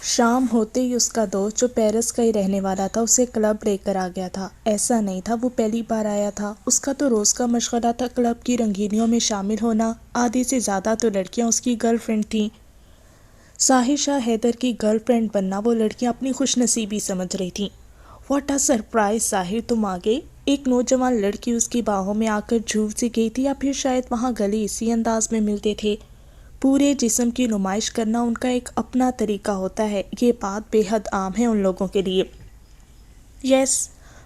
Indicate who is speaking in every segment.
Speaker 1: شام ہوتے ہی اس کا دوست جو پیرس کا ہی رہنے والا تھا اسے کلب لے کر آ گیا تھا۔ ایسا نہیں تھا وہ پہلی بار آیا تھا، اس کا تو روز کا مشغلہ تھا کلب کی رنگینیوں میں شامل ہونا۔ آدھی سے زیادہ تو لڑکیاں اس کی گرل فرینڈ تھیں۔ ساحر شاہ حیدر کی گرل فرینڈ بننا وہ لڑکیاں اپنی خوش نصیبی سمجھ رہی تھیں۔ واٹ اے سرپرائز ساحر، تم آ گئی۔ ایک نوجوان لڑکی اس کی باہوں میں آ کر جھوم سی گئی تھی، یا پھر شاید وہاں گلے اسی انداز میں ملتے تھے۔ پورے جسم کی نمائش کرنا ان کا ایک اپنا طریقہ ہوتا ہے، یہ بات بے حد عام ہے ان لوگوں کے لیے۔ یس،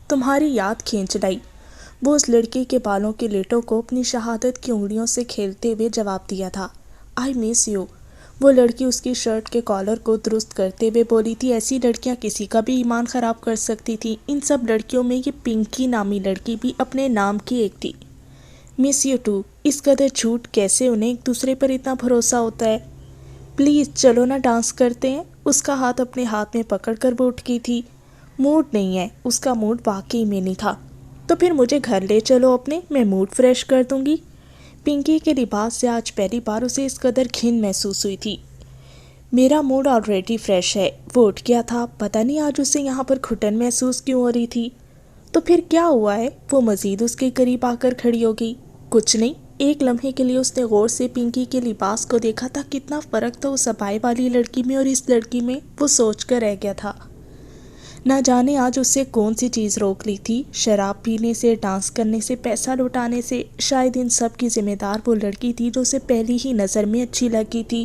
Speaker 1: تمہاری یاد کھینچ لائی، وہ اس لڑکی کے بالوں کے لیٹوں کو اپنی شہادت کی انگلیوں سے کھیلتے ہوئے جواب دیا تھا۔ آئی مس یو، وہ لڑکی اس کی شرٹ کے کالر کو درست کرتے ہوئے بولی تھی۔ ایسی لڑکیاں کسی کا بھی ایمان خراب کر سکتی تھی۔ ان سب لڑکیوں میں یہ پنکی نامی لڑکی بھی اپنے نام کی ایک تھی۔ مس یو ٹو، اس قدر جھوٹ کیسے انہیں ایک دوسرے پر اتنا بھروسہ ہوتا ہے؟ پلیز چلو نا ڈانس کرتے ہیں، اس کا ہاتھ اپنے ہاتھ میں پکڑ کر وہ اٹھ کی تھی۔ موڈ نہیں ہے، اس کا موڈ واقعی میں نہیں تھا۔ تو پھر مجھے گھر لے چلو اپنے، میں موڈ فریش کر دوں گی۔ پنکی کے لباس سے آج پہلی بار اسے اس قدر گھن محسوس ہوئی تھی۔ میرا موڈ آلریڈی فریش ہے، وہ اٹھ گیا تھا۔ پتہ نہیں آج اسے یہاں پر گھٹن محسوس کیوں ہو رہی تھی۔ تو پھر کیا ہوا ہے؟ وہ مزید اس کے قریب آ کر کھڑی ہو گئی۔ کچھ نہیں، ایک لمحے کے لیے اس نے غور سے پنکی کے لباس کو دیکھا تھا۔ کتنا فرق تھا اس ابائی والی لڑکی میں اور اس لڑکی میں، وہ سوچ کر رہ گیا تھا۔ نہ جانے آج اس سے کون سی چیز روک لی تھی، شراب پینے سے، ڈانس کرنے سے، پیسہ لوٹانے سے۔ شاید ان سب کی ذمہ دار وہ لڑکی تھی جو اسے پہلی ہی نظر میں اچھی لگی تھی۔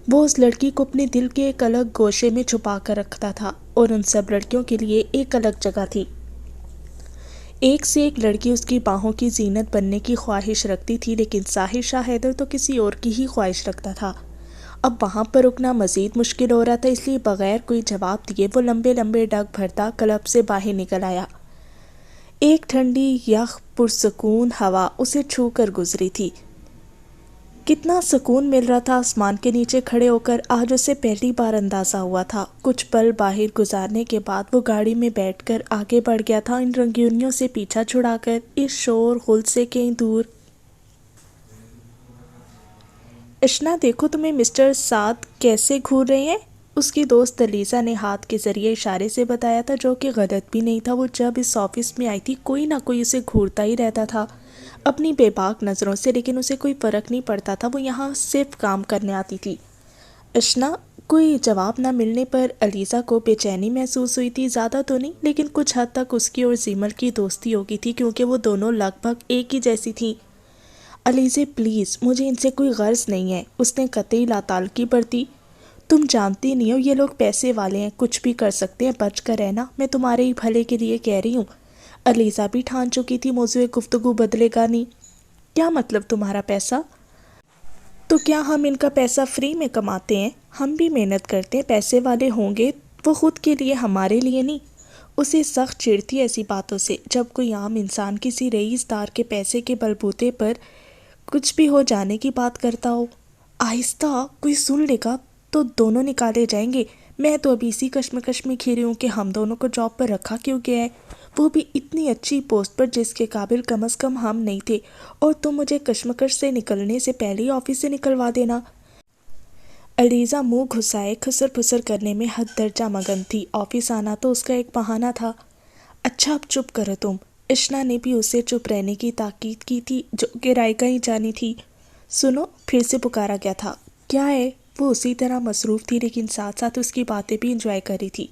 Speaker 1: وہ اس لڑکی کو اپنے دل کے ایک الگ گوشے میں چھپا کر رکھتا تھا، اور ان سب لڑکیوں کے لیے ایک الگ جگہ تھی۔ ایک سے ایک لڑکی اس کی باہوں کی زینت بننے کی خواہش رکھتی تھی، لیکن ساحر شاہ حیدر تو کسی اور کی ہی خواہش رکھتا تھا۔ اب وہاں پر رکنا مزید مشکل ہو رہا تھا، اس لیے بغیر کوئی جواب دیے وہ لمبے لمبے ڈگ بھرتا کلب سے باہر نکل آیا۔ ایک ٹھنڈی یخ پرسکون ہوا اسے چھو کر گزری تھی۔ کتنا سکون مل رہا تھا آسمان کے نیچے کھڑے ہو کر، آج اسے پہلی بار اندازہ ہوا تھا۔ کچھ پل باہر گزارنے کے بعد وہ گاڑی میں بیٹھ کر آگے بڑھ گیا تھا، ان رنگینیوں سے پیچھا چھڑا کر، اس شور غل سے کہیں دور۔ اشنا دیکھو تمہیں مسٹر سعد کیسے گھور رہے ہیں، اس کی دوست علیزہ نے ہاتھ کے ذریعے اشارے سے بتایا تھا، جو کہ غلط بھی نہیں تھا۔ وہ جب اس آفس میں آئی تھی کوئی نہ کوئی اسے گھورتا ہی رہتا تھا اپنی بے باک نظروں سے، لیکن اسے کوئی فرق نہیں پڑتا تھا، وہ یہاں صرف کام کرنے آتی تھی۔ اشنا، کوئی جواب نہ ملنے پر علیزہ کو بے چینی محسوس ہوئی تھی، زیادہ تو نہیں لیکن کچھ حد تک اس کی اور زیمل کی دوستی ہو گئی تھی، کیونکہ وہ دونوں لگ بھگ ایک ہی جیسی تھیں۔ علیزہ پلیز، مجھے ان سے کوئی غرض نہیں ہے، اس نے قطعی لا تعلقی برتی۔ تم جانتی نہیں ہو یہ لوگ پیسے والے ہیں، کچھ بھی کر سکتے ہیں، بچ کر رہنا، میں تمہارے ہی بھلے کے لیے کہہ رہی ہوں۔ علیزہ بھی ٹھان چکی تھی موضوع گفتگو بدلے گا نہیں۔ کیا مطلب تمہارا پیسہ؟ تو کیا ہم ان کا پیسہ فری میں کماتے ہیں؟ ہم بھی محنت کرتے ہیں، پیسے والے ہوں گے وہ خود کے لیے، ہمارے لیے نہیں۔ اسے سخت چڑ تھی ایسی باتوں سے، جب کوئی عام انسان کسی رئیس دار کے پیسے کے بلبوتے پر کچھ بھی ہو جانے کی بات کرتا ہو۔ آہستہ، کوئی سن لے گا تو دونوں نکالے جائیں گے۔ میں تو ابھی اسی کشمکش میں گھری ہوں کہ ہم دونوں کو جاب پر رکھا کیوں گیا ہے، وہ بھی اتنی اچھی پوسٹ پر جس کے قابل کم از کم ہم نہیں تھے، اور تم مجھے کشمکش سے نکلنے سے پہلے ہی آفس سے نکلوا دینا۔ علیزہ منہ گھسائے کھسر پھسر کرنے میں حد درجہ مگن تھی، آفس آنا تو اس کا ایک بہانہ تھا۔ اچھا اب چپ کرو تم، اشنا نے بھی اسے چپ رہنے کی تاکید کی تھی، جو کہ رائگاں ہی جانی تھی۔ سنو، پھر سے پکارا گیا تھا۔ کیا ہے؟ وہ اسی طرح مصروف تھی، لیکن ساتھ ساتھ اس کی باتیں بھی انجوائے کر رہی تھی۔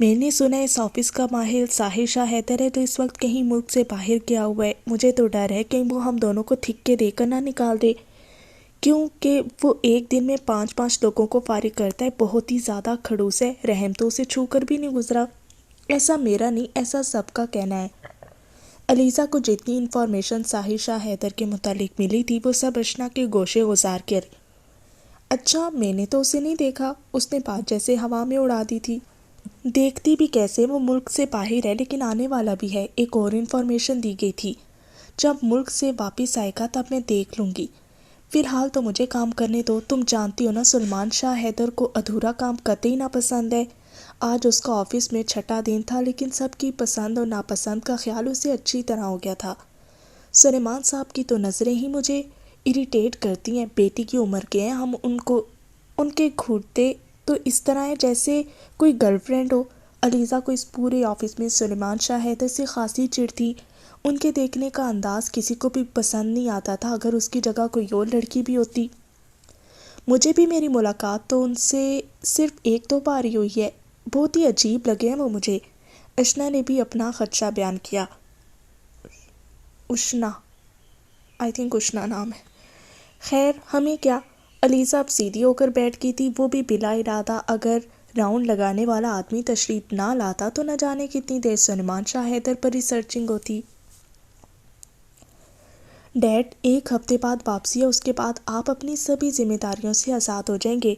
Speaker 1: میں نے سنا اس آفس کا ماہر ساحر شاہ حیدر ہے، تو اس وقت کہیں ملک سے باہر گیا ہوا ہے۔ مجھے تو ڈر ہے کہیں وہ ہم دونوں کو تھکے دے کر نہ نکال دے، کیونکہ وہ ایک دن میں 5 لوگوں کو فارغ کرتا ہے، بہت ہی زیادہ کھڑوس ہے، رحم تو اسے چھو کر بھی نہیں گزرا۔ ایسا میرا نہیں، ایسا سب کا کہنا ہے۔ علیزہ کو جتنی انفارمیشن ساحر شاہ حیدر کے متعلق ملی تھی، وہ سب اشنا کے گوشے گزار کر۔ اچھا، میں نے تو اسے نہیں دیکھا، اس نے بات جیسے ہوا میں اڑا دی تھی۔ دیکھتی بھی کیسے، وہ ملک سے باہر ہے لیکن آنے والا بھی ہے۔ ایک اور انفارمیشن دی گئی تھی، جب ملک سے واپس آئے گا تب میں دیکھ لوں گی، فی الحال تو مجھے کام کرنے دو۔ تم جانتی ہو نا، سلمان شاہ حیدر کو ادھورا کام قطعی ناپسند ہے۔ آج اس کا آفس میں چھٹا دن تھا، لیکن سب کی پسند اور ناپسند کا خیال اسے اچھی طرح ہو گیا تھا۔ سلیمان صاحب کی تو نظریں ہی مجھے اریٹیٹ کرتی ہیں، بیٹی کی عمر کے ہیں ہم، ان کے گھورتے تو اس طرح ہے جیسے کوئی گرل فرینڈ ہو۔ علیزہ کو اس پورے آفس میں سلیمان شاہ حیدر سے خاصی چڑ تھی۔ ان کے دیکھنے کا انداز کسی کو بھی پسند نہیں آتا تھا، اگر اس کی جگہ کوئی اور لڑکی بھی ہوتی۔ مجھے بھی میری ملاقات تو ان سے صرف ایک دو بار ہی ہوئی ہے، بہت ہی عجیب لگے ہیں وہ مجھے۔ اشنا نے بھی اپنا خدشہ بیان کیا۔ اشنا، آئی تھنک اشنا نام ہے۔ خیر ہمیں کیا۔ علیزہ اب سیدھی ہو کر بیٹھ گئی تھی، وہ بھی بلا ارادہ۔ اگر راؤنڈ لگانے والا آدمی تشریف نہ لاتا تو نہ جانے کتنی دیر سلیمان شاہ حیدر پر ہی سرچنگ ہوتی۔ ڈیڈ، ایک ہفتے بعد واپسی ہے، اس کے بعد آپ اپنی سبھی ذمہ داریوں سے آزاد ہو جائیں گے۔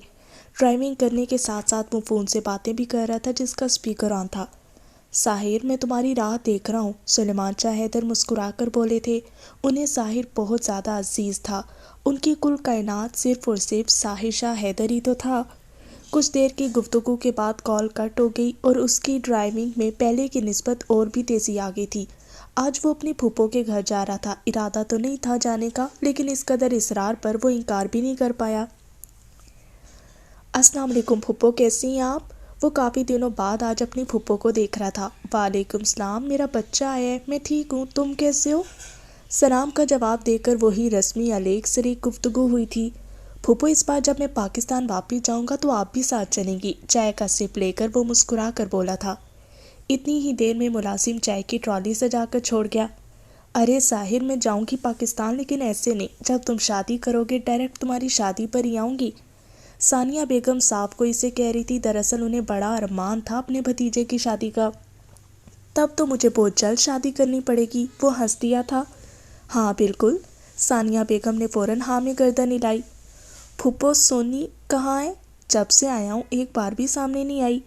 Speaker 1: ڈرائیونگ کرنے کے ساتھ ساتھ وہ فون سے باتیں بھی کر رہا تھا جس کا اسپیکر آن تھا۔ ساحر، میں تمہاری راہ دیکھ رہا ہوں، سلیمان شاہ حیدر مسکرا کر بولے تھے۔ انہیں ساحر بہت زیادہ عزیز تھا، ان کی کل کائنات صرف اور صرف ساحر شاہ حیدر ہی تو تھا۔ کچھ دیر کی گفتگو کے بعد کال کٹ ہو گئی اور اس کی ڈرائیونگ میں پہلے کی نسبت اور بھی تیزی آ گئی تھی۔ آج وہ اپنی پھوپھو کے گھر جا رہا تھا، ارادہ تو نہیں تھا جانے کا، لیکن اس قدر اصرار پر وہ انکار بھی نہیں کر پایا۔ السلام علیکم پھوپھو، کیسی ہیں آپ؟ وہ کافی دنوں بعد آج اپنی پھوپھو کو دیکھ رہا تھا۔ وعلیکم السلام، میرا بچہ آیا ہے، میں ٹھیک ہوں، تم کیسے ہو؟ سلام کا جواب دے کر وہی رسمی علیگ سریگ گفتگو ہوئی تھی۔ پھوپھو، اس بار جب میں پاکستان واپس جاؤں گا تو آپ بھی ساتھ چلیں گی، چائے کا سپ لے کر وہ مسکرا کر بولا تھا۔ اتنی ہی دیر میں ملازم چائے کی ٹرالی سجا کر چھوڑ گیا۔ ارے ساحر، میں جاؤں گی پاکستان، لیکن ایسے نہیں، جب تم شادی کرو گے ڈائریکٹ تمہاری شادی پر ہی آؤں گی۔ ثانیہ بیگم صاحب کو اسے کہہ رہی تھی، دراصل انہیں بڑا ارمان تھا اپنے بھتیجے کی شادی کا۔ تب تو مجھے بہت جلد شادی کرنی پڑے گی، وہ ہنس دیا تھا۔ ہاں بالکل، ثانیہ بیگم نے فوراً ہاں میں گردن ہلائی۔ پھوپھو، سونی کہاں ہے؟ جب سے آیا ہوں ایک بار بھی سامنے نہیں آئی۔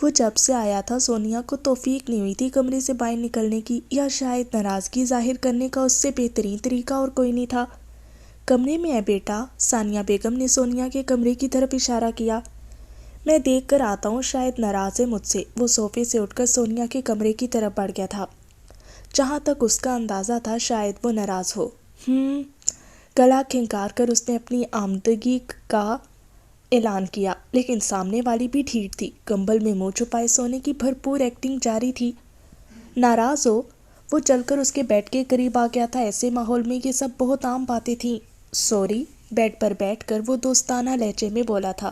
Speaker 1: وہ جب سے آیا تھا سونیا کو توفیق نہیں ہوئی تھی کمرے سے باہر نکلنے کی، یا شاید ناراضگی ظاہر کرنے کا اس سے بہترین طریقہ اور کوئی نہیں تھا۔ کمرے میں ہے بیٹا، ثانیہ بیگم نے سونیا کے کمرے کی طرف اشارہ کیا۔ میں دیکھ کر آتا ہوں، شاید ناراض ہے مجھ سے۔ وہ صوفے سے اٹھ کر سونیا کے کمرے کی طرف بڑھ گیا تھا۔ جہاں تک اس کا اندازہ تھا شاید وہ ناراض ہو۔ گلا کھنکار کر اس نے اپنی آمدگی کا اعلان کیا، لیکن سامنے والی بھی ڈھیٹ تھی، کمبل میں منہ چھپائے سونے کی بھرپور ایکٹنگ جاری تھی۔ ناراض ہو؟ وہ چل کر اس کے بیڈ کے قریب آ گیا تھا۔ ایسے ماحول میں یہ سب بہت عام باتیں تھیں۔ سوری، بیڈ پر بیٹھ کر وہ دوستانہ لہجے میں بولا تھا۔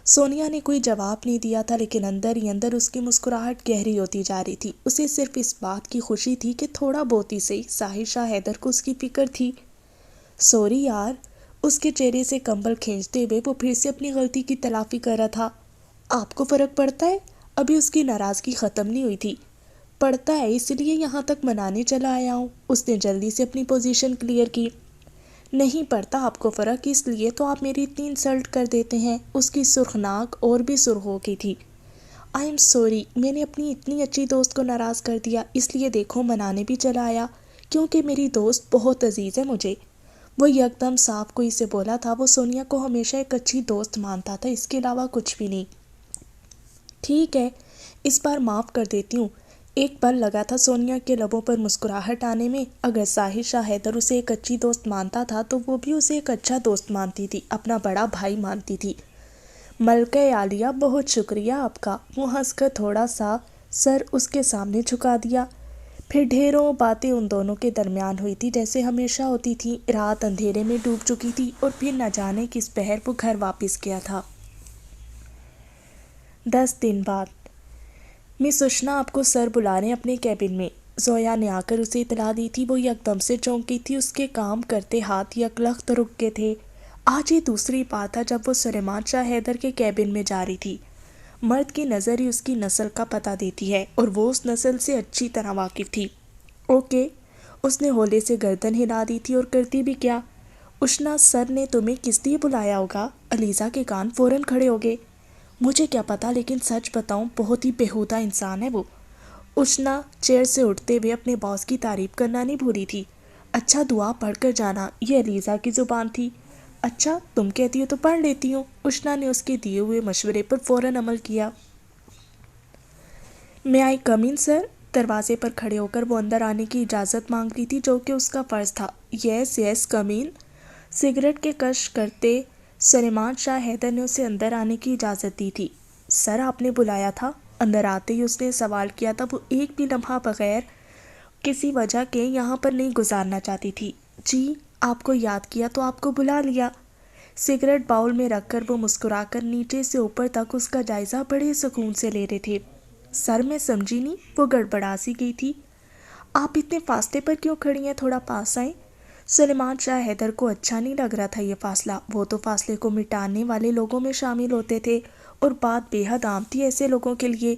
Speaker 1: سونیا نے کوئی جواب نہیں دیا تھا، لیکن اندر ہی اندر اس کی مسکراہٹ گہری ہوتی جا رہی تھی۔ اسے صرف اس بات کی خوشی تھی کہ تھوڑا بہت ہی صحیح ساحر شاہ حیدر کو اس کی فکر تھی۔ سوری یار، اس کے چہرے سے کمبل کھینچتے ہوئے وہ پھر سے اپنی غلطی کی تلافی کر رہا تھا۔ آپ کو فرق پڑتا ہے؟ ابھی اس کی ناراضگی ختم نہیں ہوئی تھی۔ پڑتا ہے، اس لیے یہاں تک منانے چلا آیا ہوں۔ اس نے جلدی سے اپنی پوزیشن کلیئر کی۔ نہیں پڑتا آپ کو فرق، اس لیے تو آپ میری اتنی انسلٹ کر دیتے ہیں۔ اس کی سرخ ناک اور بھی سرخ ہو گئی تھی۔ آئی ایم سوری، میں نے اپنی اتنی اچھی دوست کو ناراض کر دیا، اس لیے دیکھو منانے بھی چلا آیا، کیونکہ میری دوست بہت عزیز ہے مجھے۔ وہ یکدم صاف کوئی سے بولا تھا۔ وہ سونیا کو ہمیشہ ایک اچھی دوست مانتا تھا، اس کے علاوہ کچھ بھی نہیں۔ ٹھیک ہے، اس بار معاف کر دیتی ہوں۔ ایک پل لگا تھا سونیا کے لبوں پر مسکراہٹ آنے میں۔ اگر ساحر شاہ حیدر اسے ایک اچھی دوست مانتا تھا تو وہ بھی اسے ایک اچھا دوست مانتی تھی، اپنا بڑا بھائی مانتی تھی۔ ملکہ عالیہ، بہت شکریہ آپ کا۔ وہ ہنس کر تھوڑا سا سر اس کے سامنے جھکا دیا۔ پھر ڈھیروں باتیں ان دونوں کے درمیان ہوئی تھی جیسے ہمیشہ ہوتی تھیں۔ رات اندھیرے میں ڈوب چکی تھی اور پھر نہ جانے کس پہر وہ گھر واپس گیا تھا۔ 10 دن بعد مس اشنا آپ کو سر بلا رہے ہیں اپنے کیبن میں، زویا نے آ کر اسے اطلاع دی تھی۔ وہ یکدم سے چونک گئی تھی، اس کے کام کرتے ہاتھ یکلخت رک گئے تھے۔ آج یہ دوسری بار تھا جب وہ سلیمان شاہ حیدر کے کیبن میں جا رہی تھی۔ مرد کی نظر ہی اس کی نسل کا پتہ دیتی ہے، اور وہ اس نسل سے اچھی طرح واقف تھی۔ اوکے، اس نے ہولے سے گردن ہلا دی تھی، اور کرتی بھی کیا۔ اشنا، سر نے تمہیں کس لیے بلایا ہوگا؟ علیزہ کے کان فوراً کھڑے ہو گئے۔ مجھے کیا پتا، لیکن سچ بتاؤں بہت ہی بیہودہ انسان ہے وہ۔ اشنا چیئر سے اٹھتے ہوئے اپنے باس کی تعریف کرنا نہیں بھولی تھی۔ اچھا، دعا پڑھ کر جانا، یہ علیزہ کی زبان تھی۔ اچھا، تم کہتی ہو تو پڑھ لیتی ہوں۔ اشنا نے اس کے دیے ہوئے مشورے پر فوراً عمل کیا۔ میں آئی کم ان سر؟ دروازے پر کھڑے ہو کر وہ اندر آنے کی اجازت مانگ رہی تھی، جو کہ اس کا فرض تھا۔ یس یس، کم ان۔ سگریٹ کے کش کرتے سلیمان شاہ حیدر نے اسے اندر آنے کی اجازت دی تھی۔ سر آپ نے بلایا تھا؟ اندر آتے ہی اس نے سوال کیا تھا۔ وہ ایک بھی لمحہ بغیر کسی وجہ کے یہاں پر نہیں گزارنا چاہتی تھی۔ جی، آپ کو یاد کیا تو آپ کو بلا لیا۔ سگریٹ باؤل میں رکھ کر وہ مسکرا کر نیچے سے اوپر تک اس کا جائزہ بڑے سکون سے لے رہے تھے۔ سر میں سمجھی نہیں، وہ گڑبڑا سی گئی تھی۔ آپ اتنے فاصلے پر کیوں کھڑی ہیں؟ تھوڑا پاس آئیں۔ سلیمان شاہ حیدر کو اچھا نہیں لگ رہا تھا یہ فاصلہ۔ وہ تو فاصلے کو مٹانے والے لوگوں میں شامل ہوتے تھے اور بات بے حد عام تھی ایسے لوگوں کے لیے۔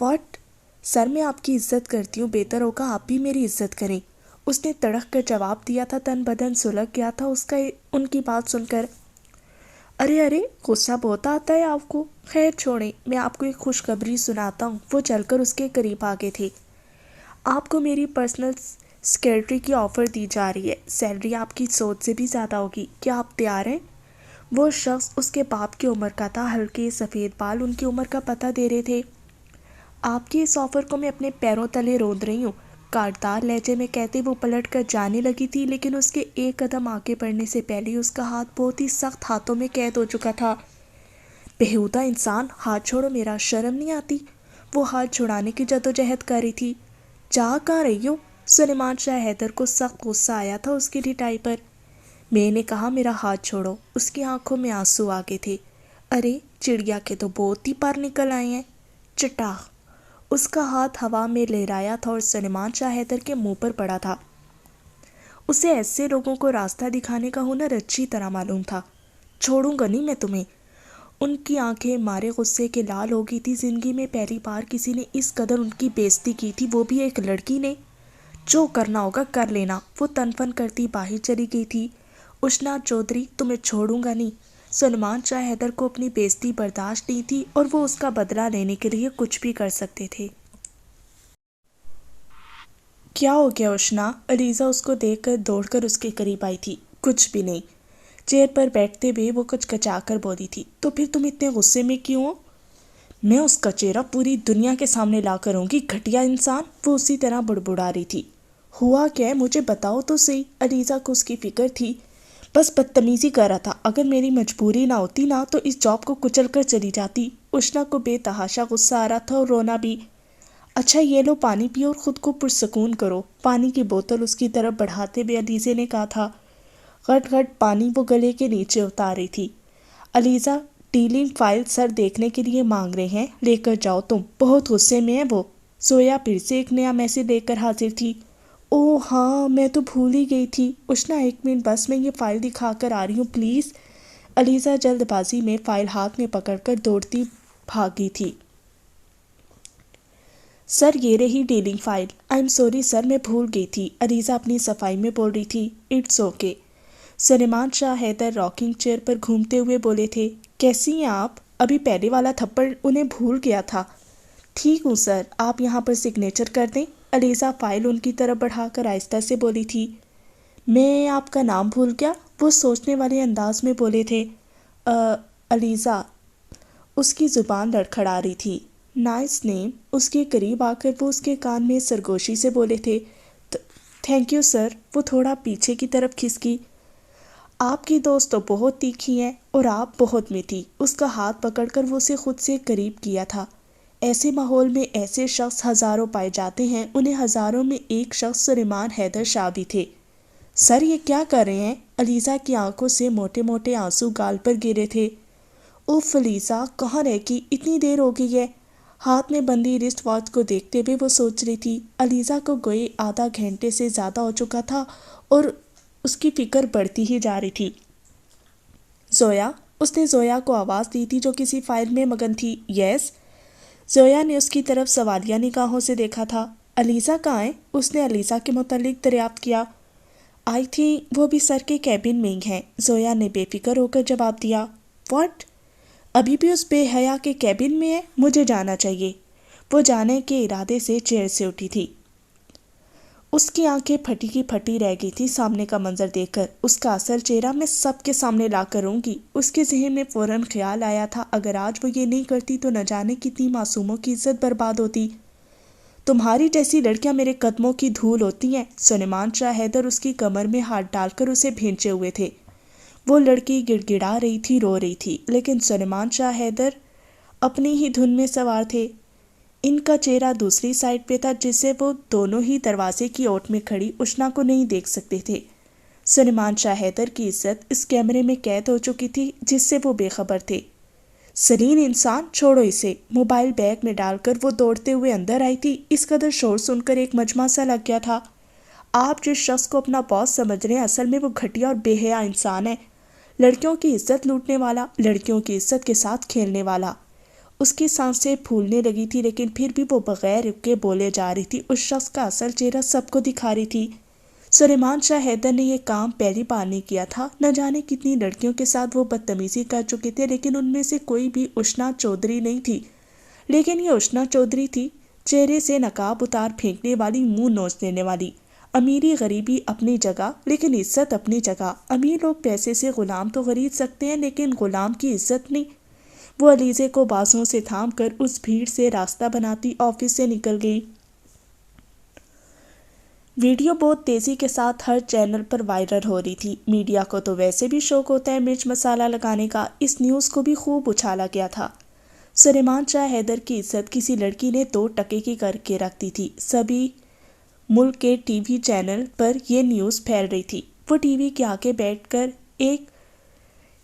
Speaker 1: واٹ؟ سر میں آپ کی عزت کرتی ہوں، بہتر ہوگا آپ بھی میری عزت کریں۔ اس نے تڑک کر جواب دیا تھا۔ تن بدن سلگ گیا تھا ان کی بات سن کر۔ ارے غصہ بہت آتا ہے آپ کو۔ خیر چھوڑیں، میں آپ کو ایک خوشخبری سناتا ہوں۔ وہ چل کر اس کے قریب آ گئے تھے۔ آپ کو میری پرسنل سیکرٹری کی آفر دی جا رہی ہے۔ سیلری آپ کی سوچ سے بھی زیادہ ہوگی۔ کیا آپ تیار ہیں؟ وہ شخص اس کے باپ کی عمر کا تھا۔ ہلکے سفید بال ان کی عمر کا پتہ دے رہے تھے۔ آپ کی اس آفر کو میں اپنے پیروں تلے روند رہی ہوں، کاٹدار لہجے میں کہتے وہ پلٹ کر جانے لگی تھی، لیکن اس کے ایک قدم آگے بڑھنے سے پہلے اس کا ہاتھ بہت ہی سخت ہاتھوں میں قید ہو چکا تھا۔ بےہودہ انسان، ہاتھ چھوڑو میرا، شرم نہیں آتی؟ وہ ہاتھ چھڑانے کی جدوجہد کر رہی تھی۔ جا کہاں رہی ہو؟ سلیمان شاہ حیدر کو سخت غصہ آیا تھا اس کی ڈٹائی پر۔ میں نے کہا میرا ہاتھ چھوڑو۔ اس کی آنکھوں میں آنسو آ گئے تھے۔ ارے چڑیا کے تو بہت ہی پر نکل آئے ہیں۔ چٹاخ! اس کا ہاتھ ہوا میں لہرایا تھا اور سلیمان شاہ حیدر کے منہ پر پڑا تھا۔ اسے ایسے لوگوں کو راستہ دکھانے کا ہنر اچھی طرح معلوم تھا۔ چھوڑوں گا نہیں میں تمہیں۔ ان کی آنکھیں مارے غصے کے لال ہو گئی تھی۔ زندگی میں پہلی بار کسی نے اس قدر ان کی بے عزتی کی تھی، وہ بھی ایک لڑکی نے۔ جو کرنا ہوگا کر لینا۔ وہ تن فن کرتی باہر چلی گئی تھی۔ اشنا چودھری، تمہیں چھوڑوں گا نہیں۔ سلیمان شاہ حیدر کو اپنی بے عزتی برداشت نہیں تھی اور وہ اس کا بدلہ لینے کے لیے کچھ بھی کر سکتے تھے۔ کیا ہو گیا اشنا؟ علیزہ اس کو دیکھ کر دوڑ کر اس کے قریب آئی تھی۔ کچھ بھی نہیں۔ چیئر پر بیٹھتے ہوئے وہ کچکچا کر بولی تھی۔ تو پھر تم اتنے غصے میں کیوں ہو؟ میں اس کا چہرہ پوری دنیا کے سامنے لا کر ہوں گی، گھٹیا انسان! وہ اسی طرح بڑبڑا رہی تھی۔ ہوا کیا ہے مجھے بتاؤ تو صحیح۔ علیزہ کو اس کی فکر تھی۔ بس بدتمیزی کر رہا تھا۔ اگر میری مجبوری نہ ہوتی نا تو اس جاب کو کچل کر چلی جاتی۔ اشنا کو بے تحاشا غصہ آ رہا تھا اور رونا بھی۔ اچھا یہ لو پانی پیو اور خود کو پرسکون کرو۔ پانی کی بوتل اس کی طرف بڑھاتے ہوئے علیزہ نے کہا تھا۔ غٹ غٹ پانی وہ گلے کے نیچے اتار رہی تھی۔ علیزہ ڈیلنگ فائل سر دیکھنے کے لیے مانگ رہے ہیں، لے کر جاؤ تم۔ بہت غصے میں ہے وہ۔ زویا پھر سے ایک نیا میسج لے کر حاضر تھی۔ اوہ ہاں، میں تو بھول ہی گئی تھی۔ اشنا ایک منٹ بس، میں یہ فائل دکھا کر آ رہی ہوں پلیز۔ علیزہ جلد بازی میں فائل ہاتھ میں پکڑ کر دوڑتی بھاگی تھی۔ سر یہ رہی dealing file. I am sorry sir, میں بھول گئی تھی۔ علیزہ اپنی صفائی میں بول رہی تھی۔ It's okay. Suleman Shah Haider rocking chair پر گھومتے ہوئے بولے تھے۔ کیسی ہیں آپ؟ ابھی پہلے والا تھپڑ انہیں بھول گیا تھا۔ ٹھیک ہوں سر، آپ یہاں پر سگنیچر کر دیں۔ علیزہ فائل ان کی طرف بڑھا کر آہستہ سے بولی تھی۔ میں آپ کا نام بھول گیا، وہ سوچنے والے انداز میں بولے تھے۔ علیزہ، اس کی زبان لڑکھڑا رہی تھی۔ نائس نیم۔ اس کے قریب آ کر وہ اس کے کان میں سرگوشی سے بولے تھے۔ Thank you sir. وہ تھوڑا پیچھے کی طرف کھسکی۔ آپ کی دوست تو بہت تیکھی ہیں اور آپ بہت میٹھی۔ اس کا ہاتھ پکڑ کر وہ اسے خود سے قریب کیا تھا۔ ایسے ماحول میں ایسے شخص ہزاروں پائے جاتے ہیں، انہیں ہزاروں میں ایک شخص سلیمان حیدر شاہ بھی تھے۔ سر یہ کیا کر رہے ہیں؟ علیزہ کی آنکھوں سے موٹے موٹے آنسو گال پر گرے تھے۔ اوف علیزہ، کہاں رہ گئی؟ اتنی دیر ہو گئی ہے۔ ہاتھ میں بندی رسٹ واچ کو دیکھتے ہوئے وہ سوچ رہی تھی۔ علیزہ کو گوئے آدھا گھنٹے سے زیادہ ہو چکا تھا اور اس کی فکر بڑھتی ہی جا رہی تھی۔ زویا، اس نے زویا کو آواز دی تھی جو کسی فائل میں مگن تھی۔ یس۔ زویا نے اس کی طرف سوالیہ نگاہوں سے دیکھا تھا۔ علیزہ کہاں ہے؟ اس نے علیزہ کے متعلق دریافت کیا۔ آئی تھنک وہ بھی سر کے کیبن میں ہی ہیں، زویا نے بے فکر ہو کر جواب دیا۔ واٹ؟ ابھی بھی اس بے حیا کے کیبن میں ہے؟ مجھے جانا چاہیے۔ وہ جانے کے ارادے سے چیئر سے اٹھی تھی۔ اس کی آنکھیں پھٹی کی پھٹی رہ گئی تھی سامنے کا منظر دیکھ کر۔ اس کا اصل چہرہ میں سب کے سامنے لا کر رہوں گی۔ اس کے ذہن میں فوراً خیال آیا تھا اگر آج وہ یہ نہیں کرتی تو نہ جانے کتنی معصوموں کی عزت برباد ہوتی۔ تمہاری جیسی لڑکیاں میرے قدموں کی دھول ہوتی ہیں۔ سلیمان شاہ حیدر اس کی کمر میں ہاتھ ڈال کر اسے بھینچے ہوئے تھے۔ وہ لڑکی گڑ گڑا رہی تھی، رو رہی تھی، لیکن سلیمان شاہ حیدر اپنی ہی دھن میں سوار تھے۔ ان کا چہرہ دوسری سائڈ پہ تھا، جس سے وہ دونوں ہی دروازے کی اوٹ میں کھڑی اشنا کو نہیں دیکھ سکتے تھے۔ سلیمان شاہ حیدر کی عزت اس کیمرے میں قید ہو چکی تھی جس سے وہ بے خبر تھے۔ سلیم انسان، چھوڑو اسے، موبائل بیگ میں ڈال کر وہ دوڑتے ہوئے اندر آئی تھی۔ اس قدر شور سن کر ایک مجمع سا لگ گیا تھا۔ آپ جس شخص کو اپنا باس سمجھ رہے ہیں، اصل میں وہ گھٹیا اور بے حیا انسان ہے، لڑکیوں کی عزت لوٹنے والا، لڑکیوں کی عزت کے ساتھ کھیلنے والا۔ اس کی سانسیں پھولنے لگی تھی، لیکن پھر بھی وہ بغیر رکے بولے جا رہی تھی۔ اس شخص کا اصل چہرہ سب کو دکھا رہی تھی۔ سلیمان شاہ حیدر نے یہ کام پہلی بار نہیں کیا تھا۔ نہ جانے کتنی لڑکیوں کے ساتھ وہ بدتمیزی کر چکے تھے، لیکن ان میں سے کوئی بھی اشنا چودھری نہیں تھی۔ لیکن یہ اشنا چودھری تھی، چہرے سے نقاب اتار پھینکنے والی، منہ نوچ دینے والی۔ امیری غریبی اپنی جگہ، لیکن عزت اپنی جگہ۔ امیر لوگ پیسے سے غلام تو خرید سکتے ہیں، لیکن غلام کی عزت نہیں۔ وہ علیزے کو بازوں سے تھام کر اس بھیڑ سے راستہ بناتی آفس سے نکل گئی۔ ویڈیو بہت تیزی کے ساتھ ہر چینل پر وائرل ہو رہی تھی۔ میڈیا کو تو ویسے بھی شوق ہوتا ہے مرچ مسالہ لگانے کا، اس نیوز کو بھی خوب اچھالا گیا تھا۔ سلیمان شاہ حیدر کی عزت کسی لڑکی نے 2 ٹکے کی کر کے رکھ دی تھی۔ سبھی ملک کے ٹی وی چینل پر یہ نیوز پھیل رہی تھی۔ وہ ٹی وی کے آگے بیٹھ کر ایک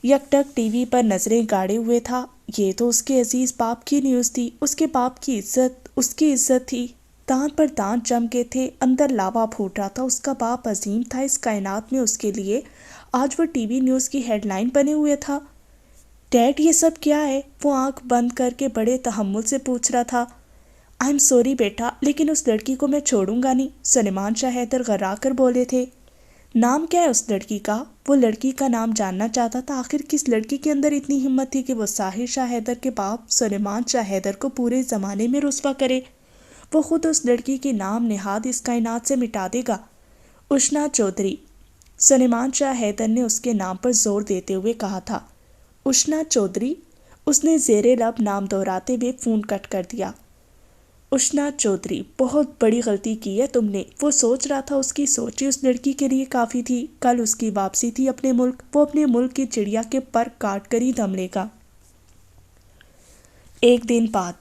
Speaker 1: یکٹک ٹی وی پر نظریں گاڑے ہوئے تھا۔ یہ تو اس کے عزیز باپ کی نیوز تھی۔ اس کے باپ کی عزت اس کی عزت تھی۔ دانت پر دانت جم کے تھے، اندر لاوا پھوٹ رہا تھا۔ اس کا باپ عظیم تھا اس کائنات میں، اس کے لیے آج وہ ٹی وی نیوز کی ہیڈ لائن بنے ہوئے تھا۔ ڈیڈ، یہ سب کیا ہے؟ وہ آنکھ بند کر کے بڑے تحمل سے پوچھ رہا تھا۔ آئی ایم سوری بیٹا، لیکن اس لڑکی کو میں چھوڑوں گا نہیں، سلیمان شاہ حیدر غرا کر بولے تھے۔ نام کیا ہے اس لڑکی کا؟ وہ لڑکی کا نام جاننا چاہتا تھا۔ آخر کس لڑکی کے اندر اتنی ہمت تھی کہ وہ ساحر شاہ حیدر کے باپ سلیمان شاہ حیدر کو پورے زمانے میں رسوا کرے؟ وہ خود اس لڑکی کی نام نہاد اس کائنات سے مٹا دے گا۔ اشنا چودھری، سلیمان شاہ حیدر نے اس کے نام پر زور دیتے ہوئے کہا تھا۔ اشنا چودھری، اس نے زیر لب نام دہراتے ہوئے فون کٹ کر دیا۔ اشنا چودھری، بہت بڑی غلطی کی ہے تم نے۔ وہ سوچ رہا تھا اس کی سوچ ہی اس لڑکی کے لیے کافی تھی۔ کل اس کی واپسی تھی اپنے ملک، وہ اپنے ملک کی چڑیا کے پر کاٹ کر ہی دم لے گا۔ ایک دن بعد،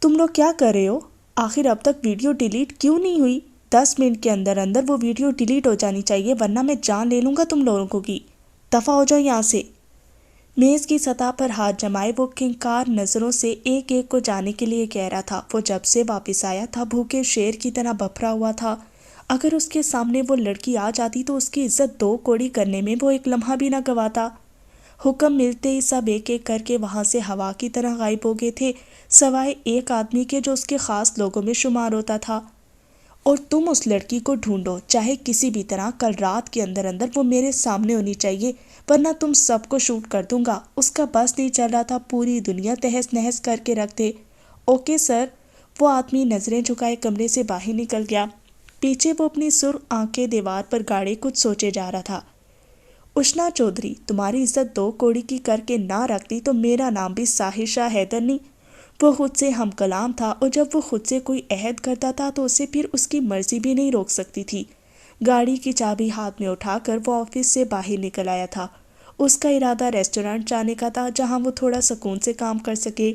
Speaker 1: تم لوگ کیا کر رہے ہو؟ آخر اب تک ویڈیو ڈیلیٹ کیوں نہیں ہوئی؟ 10 منٹ کے اندر اندر وہ ویڈیو ڈیلیٹ ہو جانی چاہیے، ورنہ میں جان لے لوں گا تم لوگوں کی۔ دفع ہو جاؤ یہاں سے۔ میز کی سطح پر ہاتھ جمائے وہ کھنکار نظروں سے ایک ایک کو جانے کے لیے کہہ رہا تھا۔ وہ جب سے واپس آیا تھا بھوکے شیر کی طرح بپھرا ہوا تھا۔ اگر اس کے سامنے وہ لڑکی آ جاتی تو اس کی عزت 2 کوڑی کرنے میں وہ ایک لمحہ بھی نہ گواتا۔ حکم ملتے ہی سب ایک ایک کر کے وہاں سے ہوا کی طرح غائب ہو گئے تھے، سوائے ایک آدمی کے جو اس کے خاص لوگوں میں شمار ہوتا تھا۔ اور تم اس لڑکی کو ڈھونڈو، چاہے کسی بھی طرح، کل رات کے اندر اندر وہ میرے سامنے ہونی چاہیے، ورنہ تم سب کو شوٹ کر دوں گا۔ اس کا بس نہیں چل رہا تھا، پوری دنیا تہس نہس کر کے رکھ دے۔ Okay sir. وہ آدمی نظریں جھکائے کمرے سے باہر نکل گیا۔ پیچھے وہ اپنی سرخ آنکھیں دیوار پر گاڑے کچھ سوچے جا رہا تھا۔ اشنا چودھری، تمہاری عزت 2 کوڑی کی کر کے نہ رکھتی تو میرا نام بھی ساحر شاہ حیدر نہیں۔ وہ خود سے ہم کلام تھا، اور جب وہ خود سے کوئی عہد کرتا تھا تو اسے پھر اس کی مرضی بھی نہیں روک سکتی تھی۔ گاڑی کی چابی ہاتھ میں اٹھا کر وہ آفس سے باہر نکل آیا تھا۔ اس کا ارادہ ریسٹورانٹ جانے کا تھا، جہاں وہ تھوڑا سکون سے کام کر سکے۔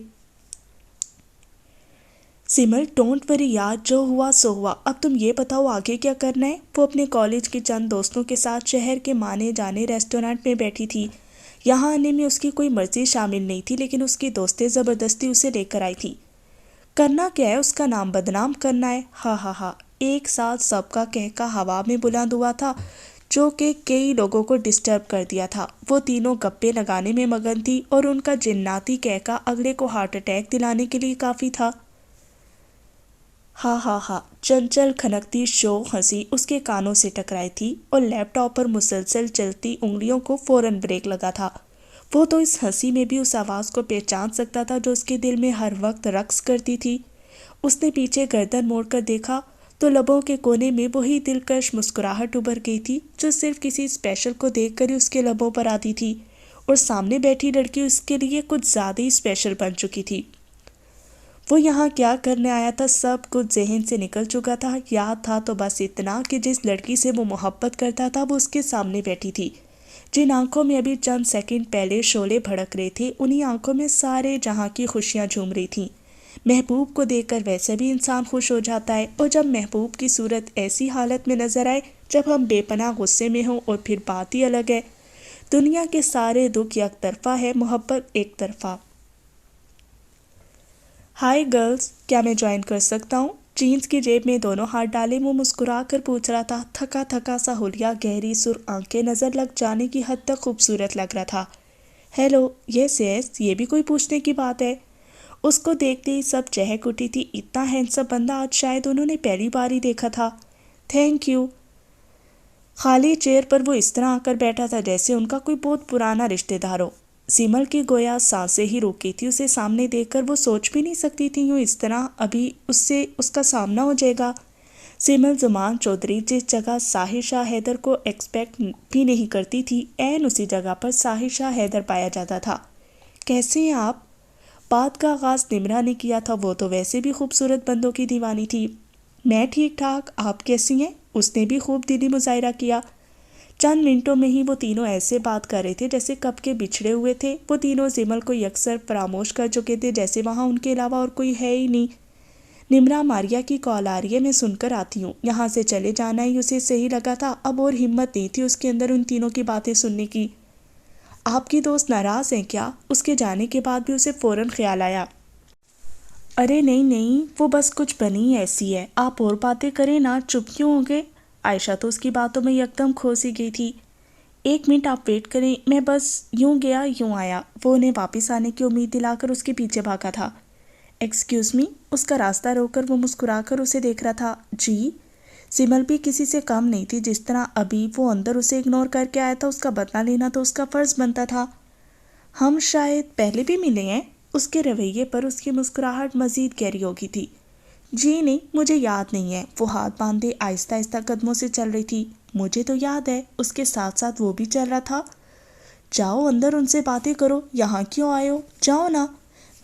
Speaker 1: سمر، ڈونٹ وری یار، جو ہوا سو ہوا۔ اب تم یہ بتاؤ آگے کیا کرنا ہے؟ وہ اپنے کالج کی چند دوستوں کے ساتھ شہر کے مانے جانے ریسٹورانٹ میں بیٹھی تھی۔ یہاں آنے میں اس کی کوئی مرضی شامل نہیں تھی، لیکن اس کی دوستیں زبردستی اسے لے کر آئی تھی۔ کرنا کیا ہے؟ اس کا نام بدنام کرنا ہے۔ ہاں ہاں ہاں، ایک ساتھ سب کا کہکا ہوا میں بلند ہوا تھا، جو کہ کئی لوگوں کو ڈسٹرب کر دیا تھا۔ وہ تینوں گپے لگانے میں مگن تھی، اور ان کا جناتی کہکا اگلے کو ہارٹ اٹیک دلانے کے لیے کافی تھا۔ ہاں ہاں ہاں، چنچل کھنکتی شوق ہنسی اس کے کانوں سے ٹکرائی تھی، اور لیپ ٹاپ پر مسلسل چلتی انگلیوں کو فوراً بریک لگا تھا۔ وہ تو اس ہنسی میں بھی اس آواز کو پہچان سکتا تھا جو اس کے دل میں ہر وقت رقص کرتی تھی۔ اس نے پیچھے گردن موڑ کر دیکھا تو لبوں کے کونے میں وہی دلکش مسکراہٹ ابھر گئی تھی جو صرف کسی اسپیشل کو دیکھ کر ہی اس کے لبوں پر آتی تھی، اور سامنے بیٹھی لڑکی اس کے لیے کچھ زیادہ ہی اسپیشل بن چکی تھی۔ وہ یہاں کیا کرنے آیا تھا سب کچھ ذہن سے نکل چکا تھا۔ یاد تھا تو بس اتنا کہ جس لڑکی سے وہ محبت کرتا تھا وہ اس کے سامنے بیٹھی تھی، جن آنکھوں میں ابھی چند سیکنڈ پہلے شعلے بھڑک رہے تھے، انہی آنکھوں میں سارے جہاں کی خوشیاں جھوم رہی تھیں۔ محبوب کو دیکھ کر ویسے بھی انسان خوش ہو جاتا ہے، اور جب محبوب کی صورت ایسی حالت میں نظر آئے جب ہم بے پناہ غصے میں ہوں، اور پھر بات ہی الگ ہے۔ دنیا کے سارے دکھ یک طرفہ ہے، محبت ایک طرفہ۔ ہائی گرلز، کیا میں جوائن کر سکتا ہوں؟ جینز کی جیب میں دونوں ہاتھ ڈالے وہ مسکرا کر پوچھ رہا تھا۔ تھکا تھکا سا حلیہ، گہری سرخ آنکھیں، نظر لگ جانے کی حد تک خوبصورت لگ رہا تھا۔ ہیلو، یس یس، یہ بھی کوئی پوچھنے کی بات ہے؟ اس کو دیکھتے ہی سب چہک اٹھی تھی۔ اتنا ہینڈسم بندہ آج شاید انہوں نے پہلی بار ہی دیکھا تھا۔ Thank you. خالی چیئر پر وہ اس طرح آ کر بیٹھا تھا جیسے ان کا کوئی بہت پرانا رشتہ دار ہو۔ سیمل کی گویا سانسیں ہی رک گئی تھی، اسے سامنے دیکھ کر وہ سوچ بھی نہیں سکتی تھی یوں اس طرح ابھی اس سے اس کا سامنا ہو جائے گا۔ سیمل زمان چودھری جس جگہ ساحر شاہ حیدر کو ایکسپیکٹ بھی نہیں کرتی تھی، عین اسی جگہ پر ساحر شاہ حیدر پایا جاتا تھا۔ کیسے ہیں آپ؟ بات کا آغاز نمرا نے کیا تھا، وہ تو ویسے بھی خوبصورت بندوں کی دیوانی تھی۔ میں ٹھیک ٹھاک، آپ کیسی ہیں؟ اس نے بھی خوب دلی مظاہرہ کیا۔ چند منٹوں میں ہی وہ تینوں ایسے بات کر رہے تھے جیسے کب کے بچھڑے ہوئے تھے۔ وہ تینوں سیمل کو یکسر فراموش کر چکے تھے، جیسے وہاں ان کے علاوہ اور کوئی ہے ہی نہیں۔ نمرا، ماریا کی کال آ رہی ہے، میں سن کر آتی ہوں۔ یہاں سے چلے جانا ہی اسے صحیح لگا تھا، اب اور ہمت نہیں تھی اس کے اندر ان تینوں کی باتیں سننے کی۔ آپ کی دوست ناراض ہیں کیا؟ اس کے جانے کے بعد بھی اسے فوراً خیال آیا۔ ارے نہیں نہیں، وہ بس کچھ بنی ایسی ہے، آپ اور باتیں کریں نا، چپ کیوں ہو گئے؟ عائشہ تو اس کی باتوں میں یکدم کھوسی گئی تھی۔ ایک منٹ آپ ویٹ کریں، میں بس یوں گیا یوں آیا۔ وہ انہیں واپس آنے کی امید دلا کر اس کے پیچھے بھاگا تھا۔ ایکسکیوز می، اس کا راستہ روک کر وہ مسکرا کر اسے دیکھ رہا تھا۔ جی؟ سیمل بھی کسی سے کم نہیں تھی، جس طرح ابھی وہ اندر اسے اگنور کر کے آیا تھا، اس کا بدلہ لینا تو اس کا فرض بنتا تھا۔ ہم شاید پہلے بھی ملے ہیں؟ اس کے رویے پر اس کی مسکراہٹ مزید گہری ہو گئی تھی۔ جی نہیں، مجھے یاد نہیں ہے۔ وہ ہاتھ باندھے آہستہ آہستہ قدموں سے چل رہی تھی۔ مجھے تو یاد ہے، اس کے ساتھ ساتھ وہ بھی چل رہا تھا۔ جاؤ اندر ان سے باتیں کرو، یہاں کیوں آئے ہو؟ جاؤ نا۔